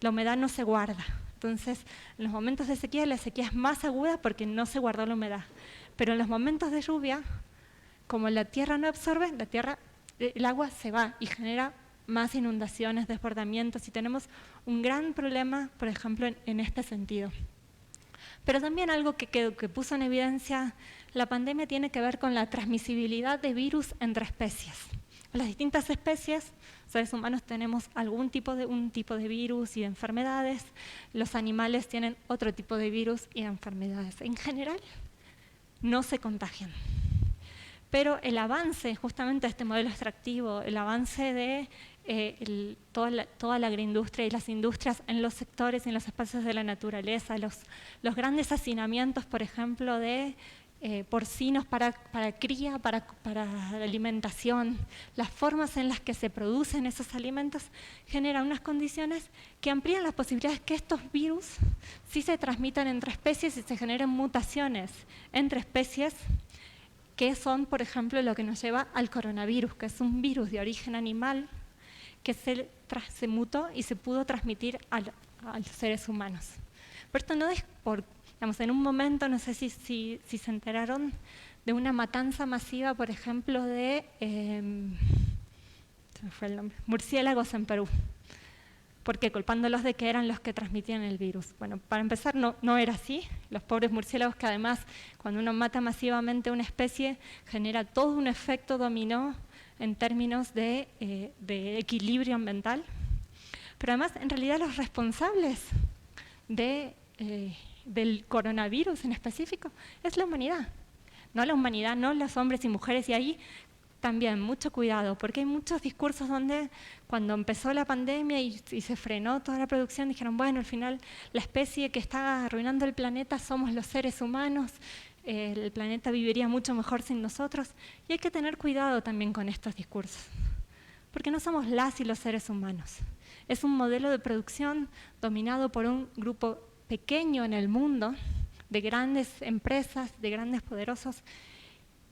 la humedad no se guarda. Entonces, en los momentos de sequía, la sequía es más aguda porque no se guardó la humedad. Pero en los momentos de lluvia, como la tierra no absorbe, el agua se va y genera más inundaciones, desbordamientos, y tenemos un gran problema, por ejemplo, en este sentido. Pero también algo que puso en evidencia la pandemia tiene que ver con la transmisibilidad de virus entre especies. Las distintas especies, seres humanos tenemos un tipo de virus y de enfermedades, los animales tienen otro tipo de virus y de enfermedades. En general, no se contagian. Pero el avance justamente de este modelo extractivo, el avance de toda la agroindustria y las industrias en los sectores y en los espacios de la naturaleza, los grandes hacinamientos, por ejemplo, de porcinos para cría, para alimentación, las formas en las que se producen esos alimentos generan unas condiciones que amplían las posibilidades que estos virus sí se transmitan entre especies y se generen mutaciones entre especies, que son, por ejemplo, lo que nos lleva al coronavirus, que es un virus de origen animal que se mutó y se pudo transmitir a los seres humanos. Pero esto no es en un momento, no sé si se enteraron de una matanza masiva, por ejemplo, de se me fue el nombre, murciélagos en Perú. ¿Por qué? Culpándolos de que eran los que transmitían el virus. Bueno, para empezar, no era así. Los pobres murciélagos, que además, cuando uno mata masivamente una especie, genera todo un efecto dominó en términos de equilibrio ambiental. Pero además, en realidad, los responsables del coronavirus en específico es la humanidad. No la humanidad, no los hombres y mujeres, y ahí también mucho cuidado, porque hay muchos discursos donde cuando empezó la pandemia y se frenó toda la producción, dijeron, bueno, al final la especie que está arruinando el planeta somos los seres humanos, el planeta viviría mucho mejor sin nosotros, y hay que tener cuidado también con estos discursos, porque no somos las y los seres humanos. Es un modelo de producción dominado por un grupo pequeño en el mundo, de grandes empresas, de grandes poderosos.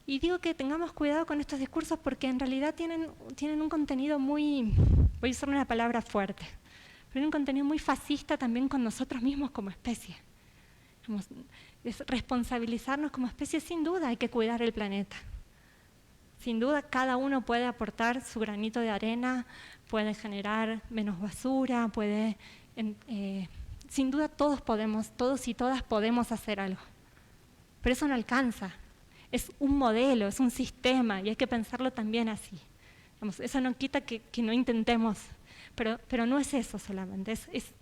Y digo que tengamos cuidado con estos discursos porque en realidad tienen un contenido muy, voy a usar una palabra fuerte, pero un contenido muy fascista también con nosotros mismos como especie. Es responsabilizarnos como especie, sin duda hay que cuidar el planeta. Sin duda cada uno puede aportar su granito de arena, puede generar menos basura, sin duda todos y todas podemos hacer algo. Pero eso no alcanza. Es un modelo, es un sistema y hay que pensarlo también así. Eso no quita que no intentemos, pero no es eso solamente, es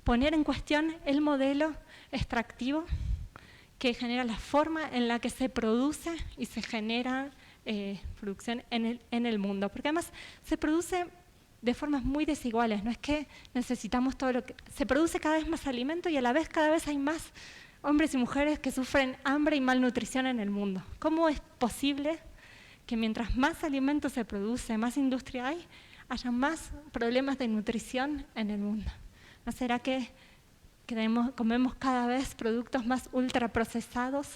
poner en cuestión el modelo extractivo que genera la forma en la que se produce y se genera producción en el mundo. Porque además se produce de formas muy desiguales. No es que necesitamos todo lo que... Se produce cada vez más alimento y a la vez cada vez hay más hombres y mujeres que sufren hambre y malnutrición en el mundo. ¿Cómo es posible que mientras más alimento se produce, más industria hay, haya más problemas de nutrición en el mundo? ¿No será que comemos cada vez productos más ultraprocesados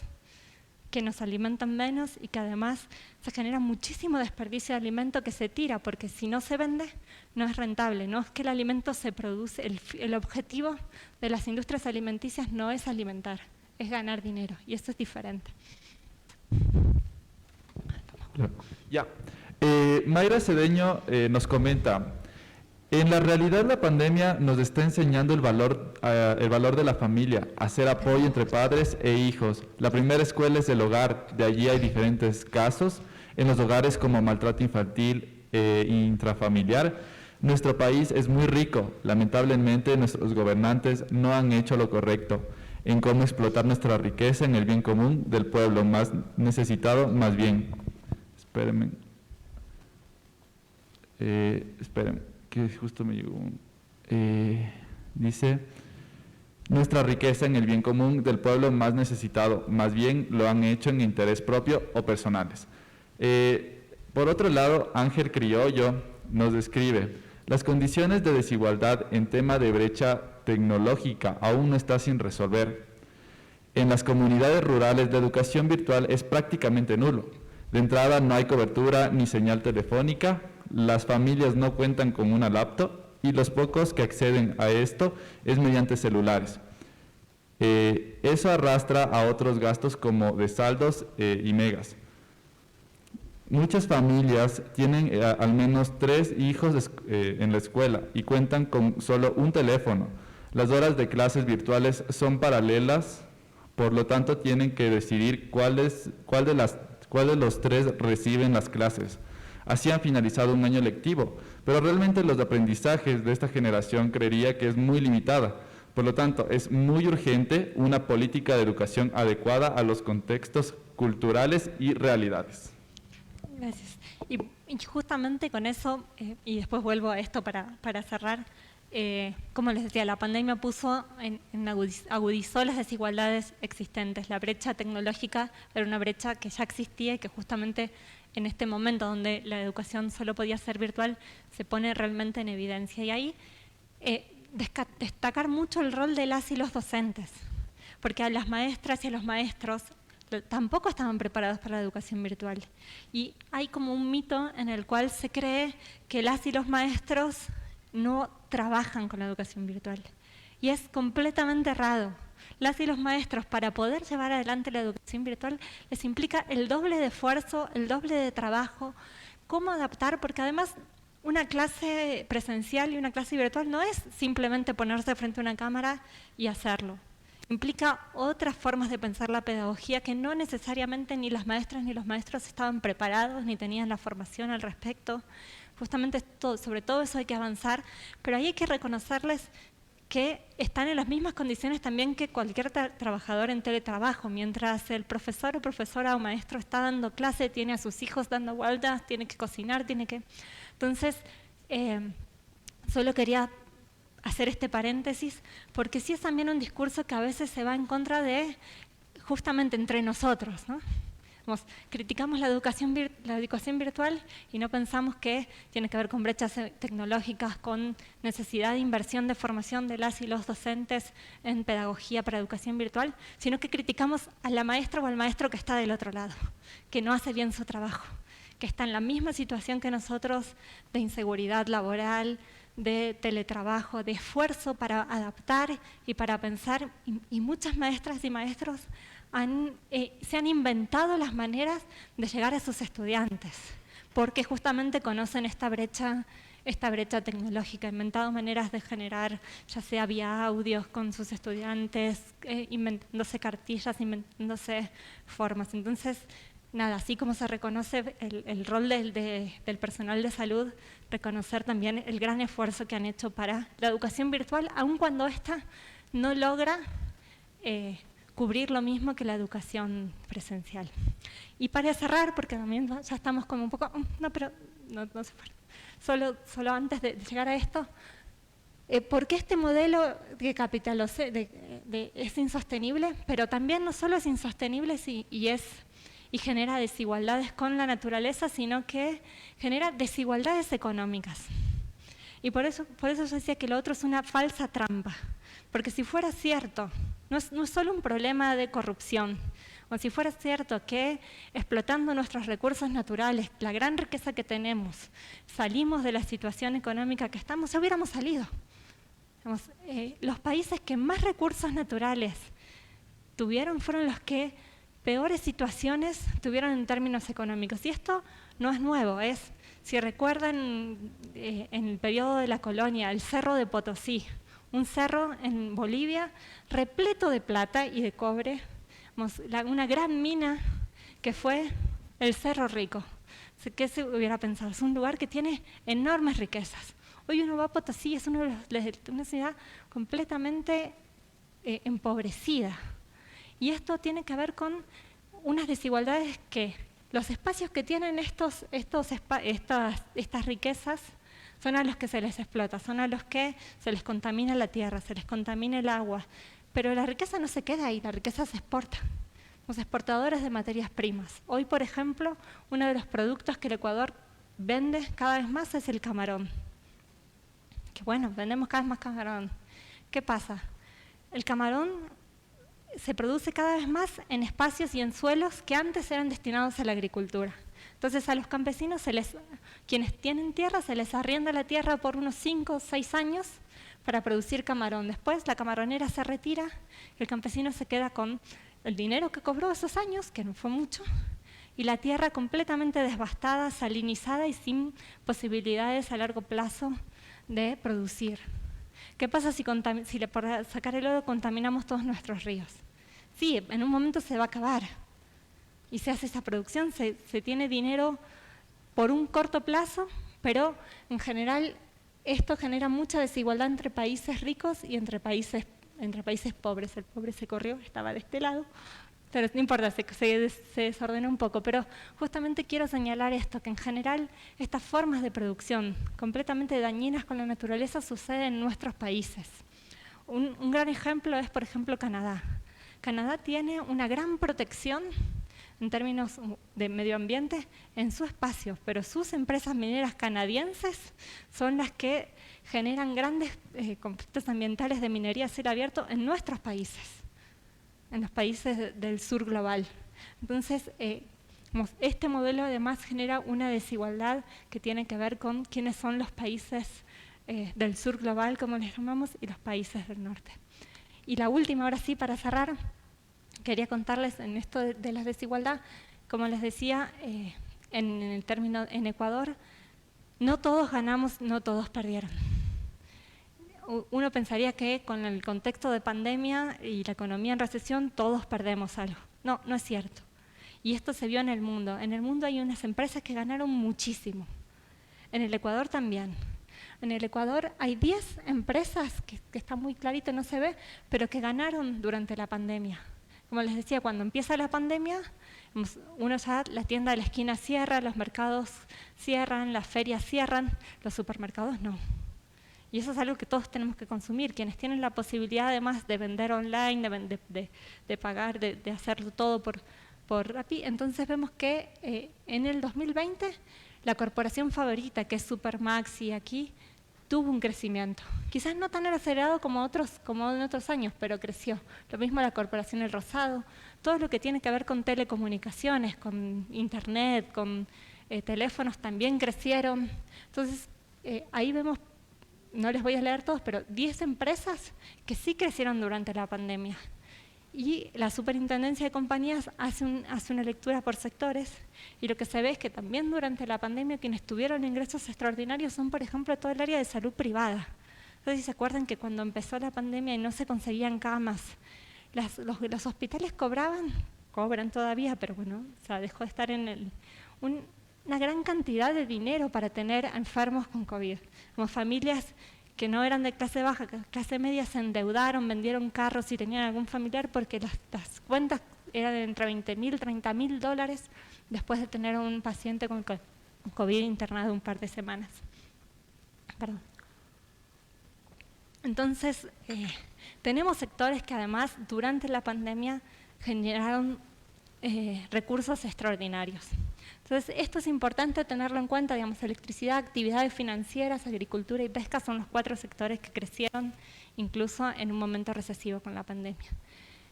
que nos alimentan menos y que además se genera muchísimo desperdicio de alimento que se tira, porque si no se vende no es rentable? No es que el alimento se produce, el objetivo de las industrias alimenticias no es alimentar, es ganar dinero, y eso es diferente. Ya. Mayra Cedeño nos comenta: en la realidad la pandemia nos está enseñando el valor de la familia, hacer apoyo entre padres e hijos. La primera escuela es el hogar, de allí hay diferentes casos en los hogares como maltrato infantil e intrafamiliar. Nuestro país es muy rico, lamentablemente nuestros gobernantes no han hecho lo correcto en cómo explotar nuestra riqueza en el bien común del pueblo más necesitado, más bien. Espérenme, que justo me llegó dice: nuestra riqueza en el bien común del pueblo más necesitado, más bien lo han hecho en interés propio o personales. Por otro lado, Ángel Criollo nos describe: las condiciones de desigualdad en tema de brecha tecnológica aún no está sin resolver. En las comunidades rurales la educación virtual es prácticamente nulo. De entrada no hay cobertura ni señal telefónica, las familias no cuentan con una laptop y los pocos que acceden a esto es mediante celulares. Eso arrastra a otros gastos como de saldos y megas. Muchas familias tienen al menos 3 hijos en la escuela y cuentan con solo un teléfono. Las horas de clases virtuales son paralelas, por lo tanto tienen que decidir cuál de los 3 reciben las clases. Así han finalizado un año lectivo, pero realmente los aprendizajes de esta generación creería que es muy limitada. Por lo tanto, es muy urgente una política de educación adecuada a los contextos culturales y realidades. Gracias. Y justamente con eso, y después vuelvo a esto para cerrar, como les decía, la pandemia agudizó las desigualdades existentes. La brecha tecnológica era una brecha que ya existía y que justamente en este momento donde la educación solo podía ser virtual se pone realmente en evidencia. Y ahí destacar mucho el rol de las y los docentes, porque a las maestras y a los maestros tampoco estaban preparados para la educación virtual. Y hay como un mito en el cual se cree que las y los maestros no trabajan con la educación virtual. Y es completamente errado. Las y los maestros, para poder llevar adelante la educación virtual, les implica el doble de esfuerzo, el doble de trabajo, cómo adaptar, porque además una clase presencial y una clase virtual no es simplemente ponerse frente a una cámara y hacerlo. Implica otras formas de pensar la pedagogía que no necesariamente ni las maestras ni los maestros estaban preparados ni tenían la formación al respecto. Justamente sobre todo eso hay que avanzar, pero ahí hay que reconocerles que están en las mismas condiciones también que cualquier trabajador en teletrabajo. Mientras el profesor o profesora o maestro está dando clase, tiene a sus hijos dando vueltas, tiene que cocinar, Entonces, solo quería hacer este paréntesis, porque sí es también un discurso que a veces se va en contra de justamente entre nosotros, ¿no? Criticamos la educación virtual y no pensamos que tiene que ver con brechas tecnológicas, con necesidad de inversión de formación de las y los docentes en pedagogía para educación virtual, sino que criticamos a la maestra o al maestro que está del otro lado, que no hace bien su trabajo, que está en la misma situación que nosotros de inseguridad laboral, de teletrabajo, de esfuerzo para adaptar y para pensar, y muchas maestras y maestros se han inventado las maneras de llegar a sus estudiantes, porque justamente conocen esta brecha tecnológica, inventado maneras de generar, ya sea vía audios con sus estudiantes, inventándose cartillas, inventándose formas. Entonces, nada, así como se reconoce el rol del personal de salud, reconocer también el gran esfuerzo que han hecho para la educación virtual, aun cuando ésta no logra cubrir lo mismo que la educación presencial. Y para cerrar, porque también ya estamos como un poco, no se fueron. solo antes de llegar a esto, ¿por qué este modelo de capital es insostenible? Pero también no solo es insostenible y genera desigualdades con la naturaleza, sino que genera desigualdades económicas. Y por eso yo decía que lo otro es una falsa trampa, porque si fuera cierto, no es solo un problema de corrupción, o si fuera cierto que explotando nuestros recursos naturales, la gran riqueza que tenemos, salimos de la situación económica que estamos, ya hubiéramos salido. Los países que más recursos naturales tuvieron fueron los que peores situaciones tuvieron en términos económicos. Y esto no es nuevo, si recuerdan, en el periodo de la colonia, el Cerro de Potosí, un cerro en Bolivia repleto de plata y de cobre, una gran mina que fue el Cerro Rico. ¿Qué se hubiera pensado? Es un lugar que tiene enormes riquezas. Hoy uno va a Potosí, es una ciudad completamente empobrecida. Y esto tiene que ver con unas desigualdades que los espacios que tienen estas riquezas son a los que se les explota, son a los que se les contamina la tierra, se les contamina el agua. Pero la riqueza no se queda ahí, la riqueza se exporta. Los exportadores de materias primas. Hoy, por ejemplo, uno de los productos que el Ecuador vende cada vez más es el camarón. Que bueno, vendemos cada vez más camarón. ¿Qué pasa? El camarón se produce cada vez más en espacios y en suelos que antes eran destinados a la agricultura. Entonces a los campesinos, quienes tienen tierra, se les arrienda la tierra por unos 5 o 6 años para producir camarón. Después la camaronera se retira y el campesino se queda con el dinero que cobró esos años, que no fue mucho, y la tierra completamente devastada, salinizada y sin posibilidades a largo plazo de producir. ¿Qué pasa si por sacar el lodo contaminamos todos nuestros ríos? Sí, en un momento se va a acabar y se hace esa producción, se tiene dinero por un corto plazo, pero en general esto genera mucha desigualdad entre países ricos y entre países pobres. El pobre se corrió, estaba de este lado, pero no importa, se desordenó un poco. Pero justamente quiero señalar esto, que en general estas formas de producción completamente dañinas con la naturaleza suceden en nuestros países. Un gran ejemplo es, por ejemplo, Canadá. Canadá tiene una gran protección en términos de medio ambiente en su espacio, pero sus empresas mineras canadienses son las que generan grandes conflictos ambientales de minería a cielo abierto en nuestros países, en los países del sur global. Entonces, este modelo además genera una desigualdad que tiene que ver con quiénes son los países del sur global, como les llamamos, y los países del norte. Y la última, ahora sí, para cerrar, quería contarles en esto de la desigualdad, como les decía, en Ecuador, no todos ganamos, no todos perdieron. Uno pensaría que con el contexto de pandemia y la economía en recesión, todos perdemos algo. No, no es cierto. Y esto se vio en el mundo. En el mundo hay unas empresas que ganaron muchísimo. En el Ecuador también. En el Ecuador hay 10 empresas, que está muy clarito, no se ve, pero que ganaron durante la pandemia. Como les decía, cuando empieza la pandemia, la tienda de la esquina cierra, los mercados cierran, las ferias cierran, los supermercados no. Y eso es algo que todos tenemos que consumir. Quienes tienen la posibilidad además de vender online, de pagar, de hacerlo todo por Rappi, entonces vemos que en el 2020 la corporación favorita, que es Supermaxi aquí, tuvo un crecimiento. Quizás no tan acelerado como en otros años, pero creció. Lo mismo la corporación El Rosado. Todo lo que tiene que ver con telecomunicaciones, con internet, con teléfonos también crecieron. Entonces, ahí vemos, no les voy a leer todos, pero 10 empresas que sí crecieron durante la pandemia. Y la Superintendencia de Compañías hace una lectura por sectores, y lo que se ve es que también durante la pandemia quienes tuvieron ingresos extraordinarios son, por ejemplo, todo el área de salud privada. Entonces, si se acuerdan que cuando empezó la pandemia y no se conseguían camas, los hospitales cobran todavía, pero bueno, o sea, dejó de estar en una gran cantidad de dinero para tener enfermos con COVID. Como familias que no eran de clase baja, clase media, se endeudaron, vendieron carros y tenían algún familiar porque las cuentas eran de entre $20,000 y $30,000 después de tener a un paciente con COVID internado un par de semanas. Perdón. Entonces, tenemos sectores que además durante la pandemia generaron recursos extraordinarios. Entonces, esto es importante tenerlo en cuenta, digamos, electricidad, actividades financieras, agricultura y pesca son los 4 sectores que crecieron incluso en un momento recesivo con la pandemia.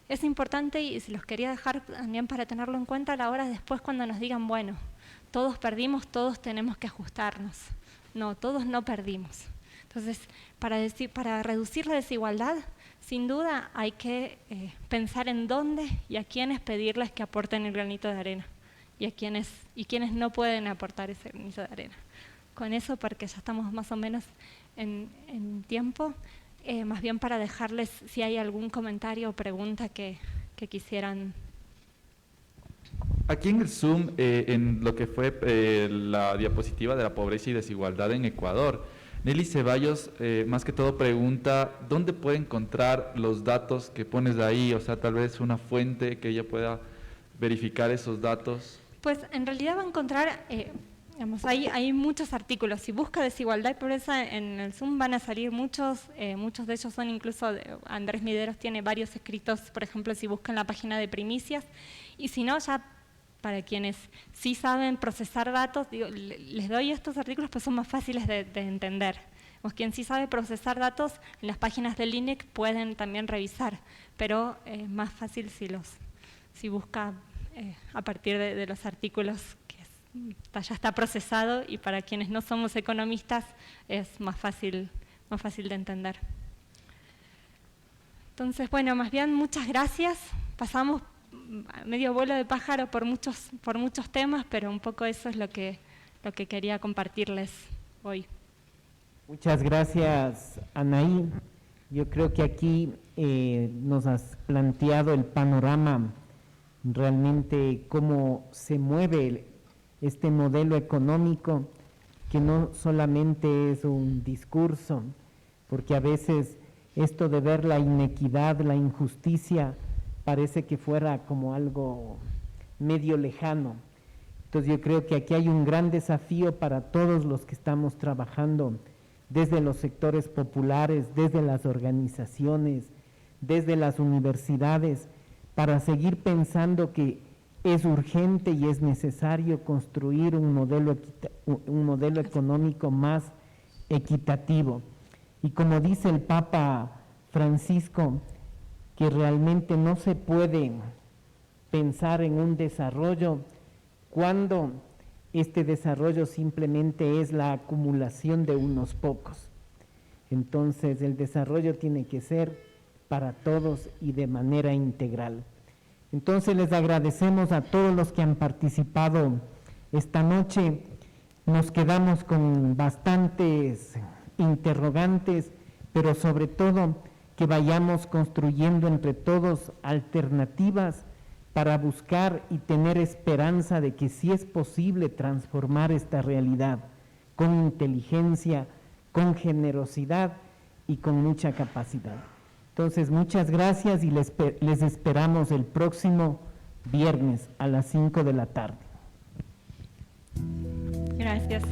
Es importante y se los quería dejar también para tenerlo en cuenta a la hora después cuando nos digan, bueno, todos perdimos, todos tenemos que ajustarnos. No, todos no perdimos. Entonces, para reducir la desigualdad, sin duda hay que pensar en dónde y a quiénes pedirles que aporten el granito de arena y quienes no pueden aportar ese granito de arena. Con eso, porque ya estamos más o menos en tiempo, más bien para dejarles si hay algún comentario o pregunta que quisieran. Aquí en el Zoom, en lo que fue la diapositiva de la pobreza y desigualdad en Ecuador, Nelly Ceballos, más que todo pregunta, ¿dónde puede encontrar los datos que pones ahí? O sea, tal vez una fuente que ella pueda verificar esos datos. Pues en realidad va a encontrar, digamos, hay muchos artículos. Si busca desigualdad y pobreza en el Zoom van a salir muchos de ellos son incluso, Andrés Mideros tiene varios escritos, por ejemplo, si buscan la página de Primicias, y si no, ya para quienes sí saben procesar datos, les doy estos artículos, pues son más fáciles de entender. Quien sí sabe procesar datos, en las páginas del INEC pueden también revisar, pero es más fácil si busca a partir de los artículos que ya está procesado, y para quienes no somos economistas es más fácil de entender. Entonces, bueno, más bien muchas gracias. Pasamos medio vuelo de pájaro por muchos temas, pero un poco eso es lo que quería compartirles hoy. Muchas gracias, Anaí. Yo creo que aquí nos has planteado el panorama, realmente cómo se mueve este modelo económico, que no solamente es un discurso, porque a veces esto de ver la inequidad, la injusticia, parece que fuera como algo medio lejano. Entonces yo creo que aquí hay un gran desafío para todos los que estamos trabajando desde los sectores populares, desde las organizaciones, desde las universidades, para seguir pensando que es urgente y es necesario construir un modelo económico más equitativo. Y como dice el Papa Francisco, que realmente no se puede pensar en un desarrollo cuando este desarrollo simplemente es la acumulación de unos pocos. Entonces el desarrollo tiene que ser para todos y de manera integral. Entonces les agradecemos a todos los que han participado esta noche. Nos quedamos con bastantes interrogantes, pero sobre todo que vayamos construyendo entre todos alternativas para buscar y tener esperanza de que sí es posible transformar esta realidad con inteligencia, con generosidad y con mucha capacidad. Entonces, muchas gracias y les esperamos el próximo viernes a las 5 de la tarde. Gracias.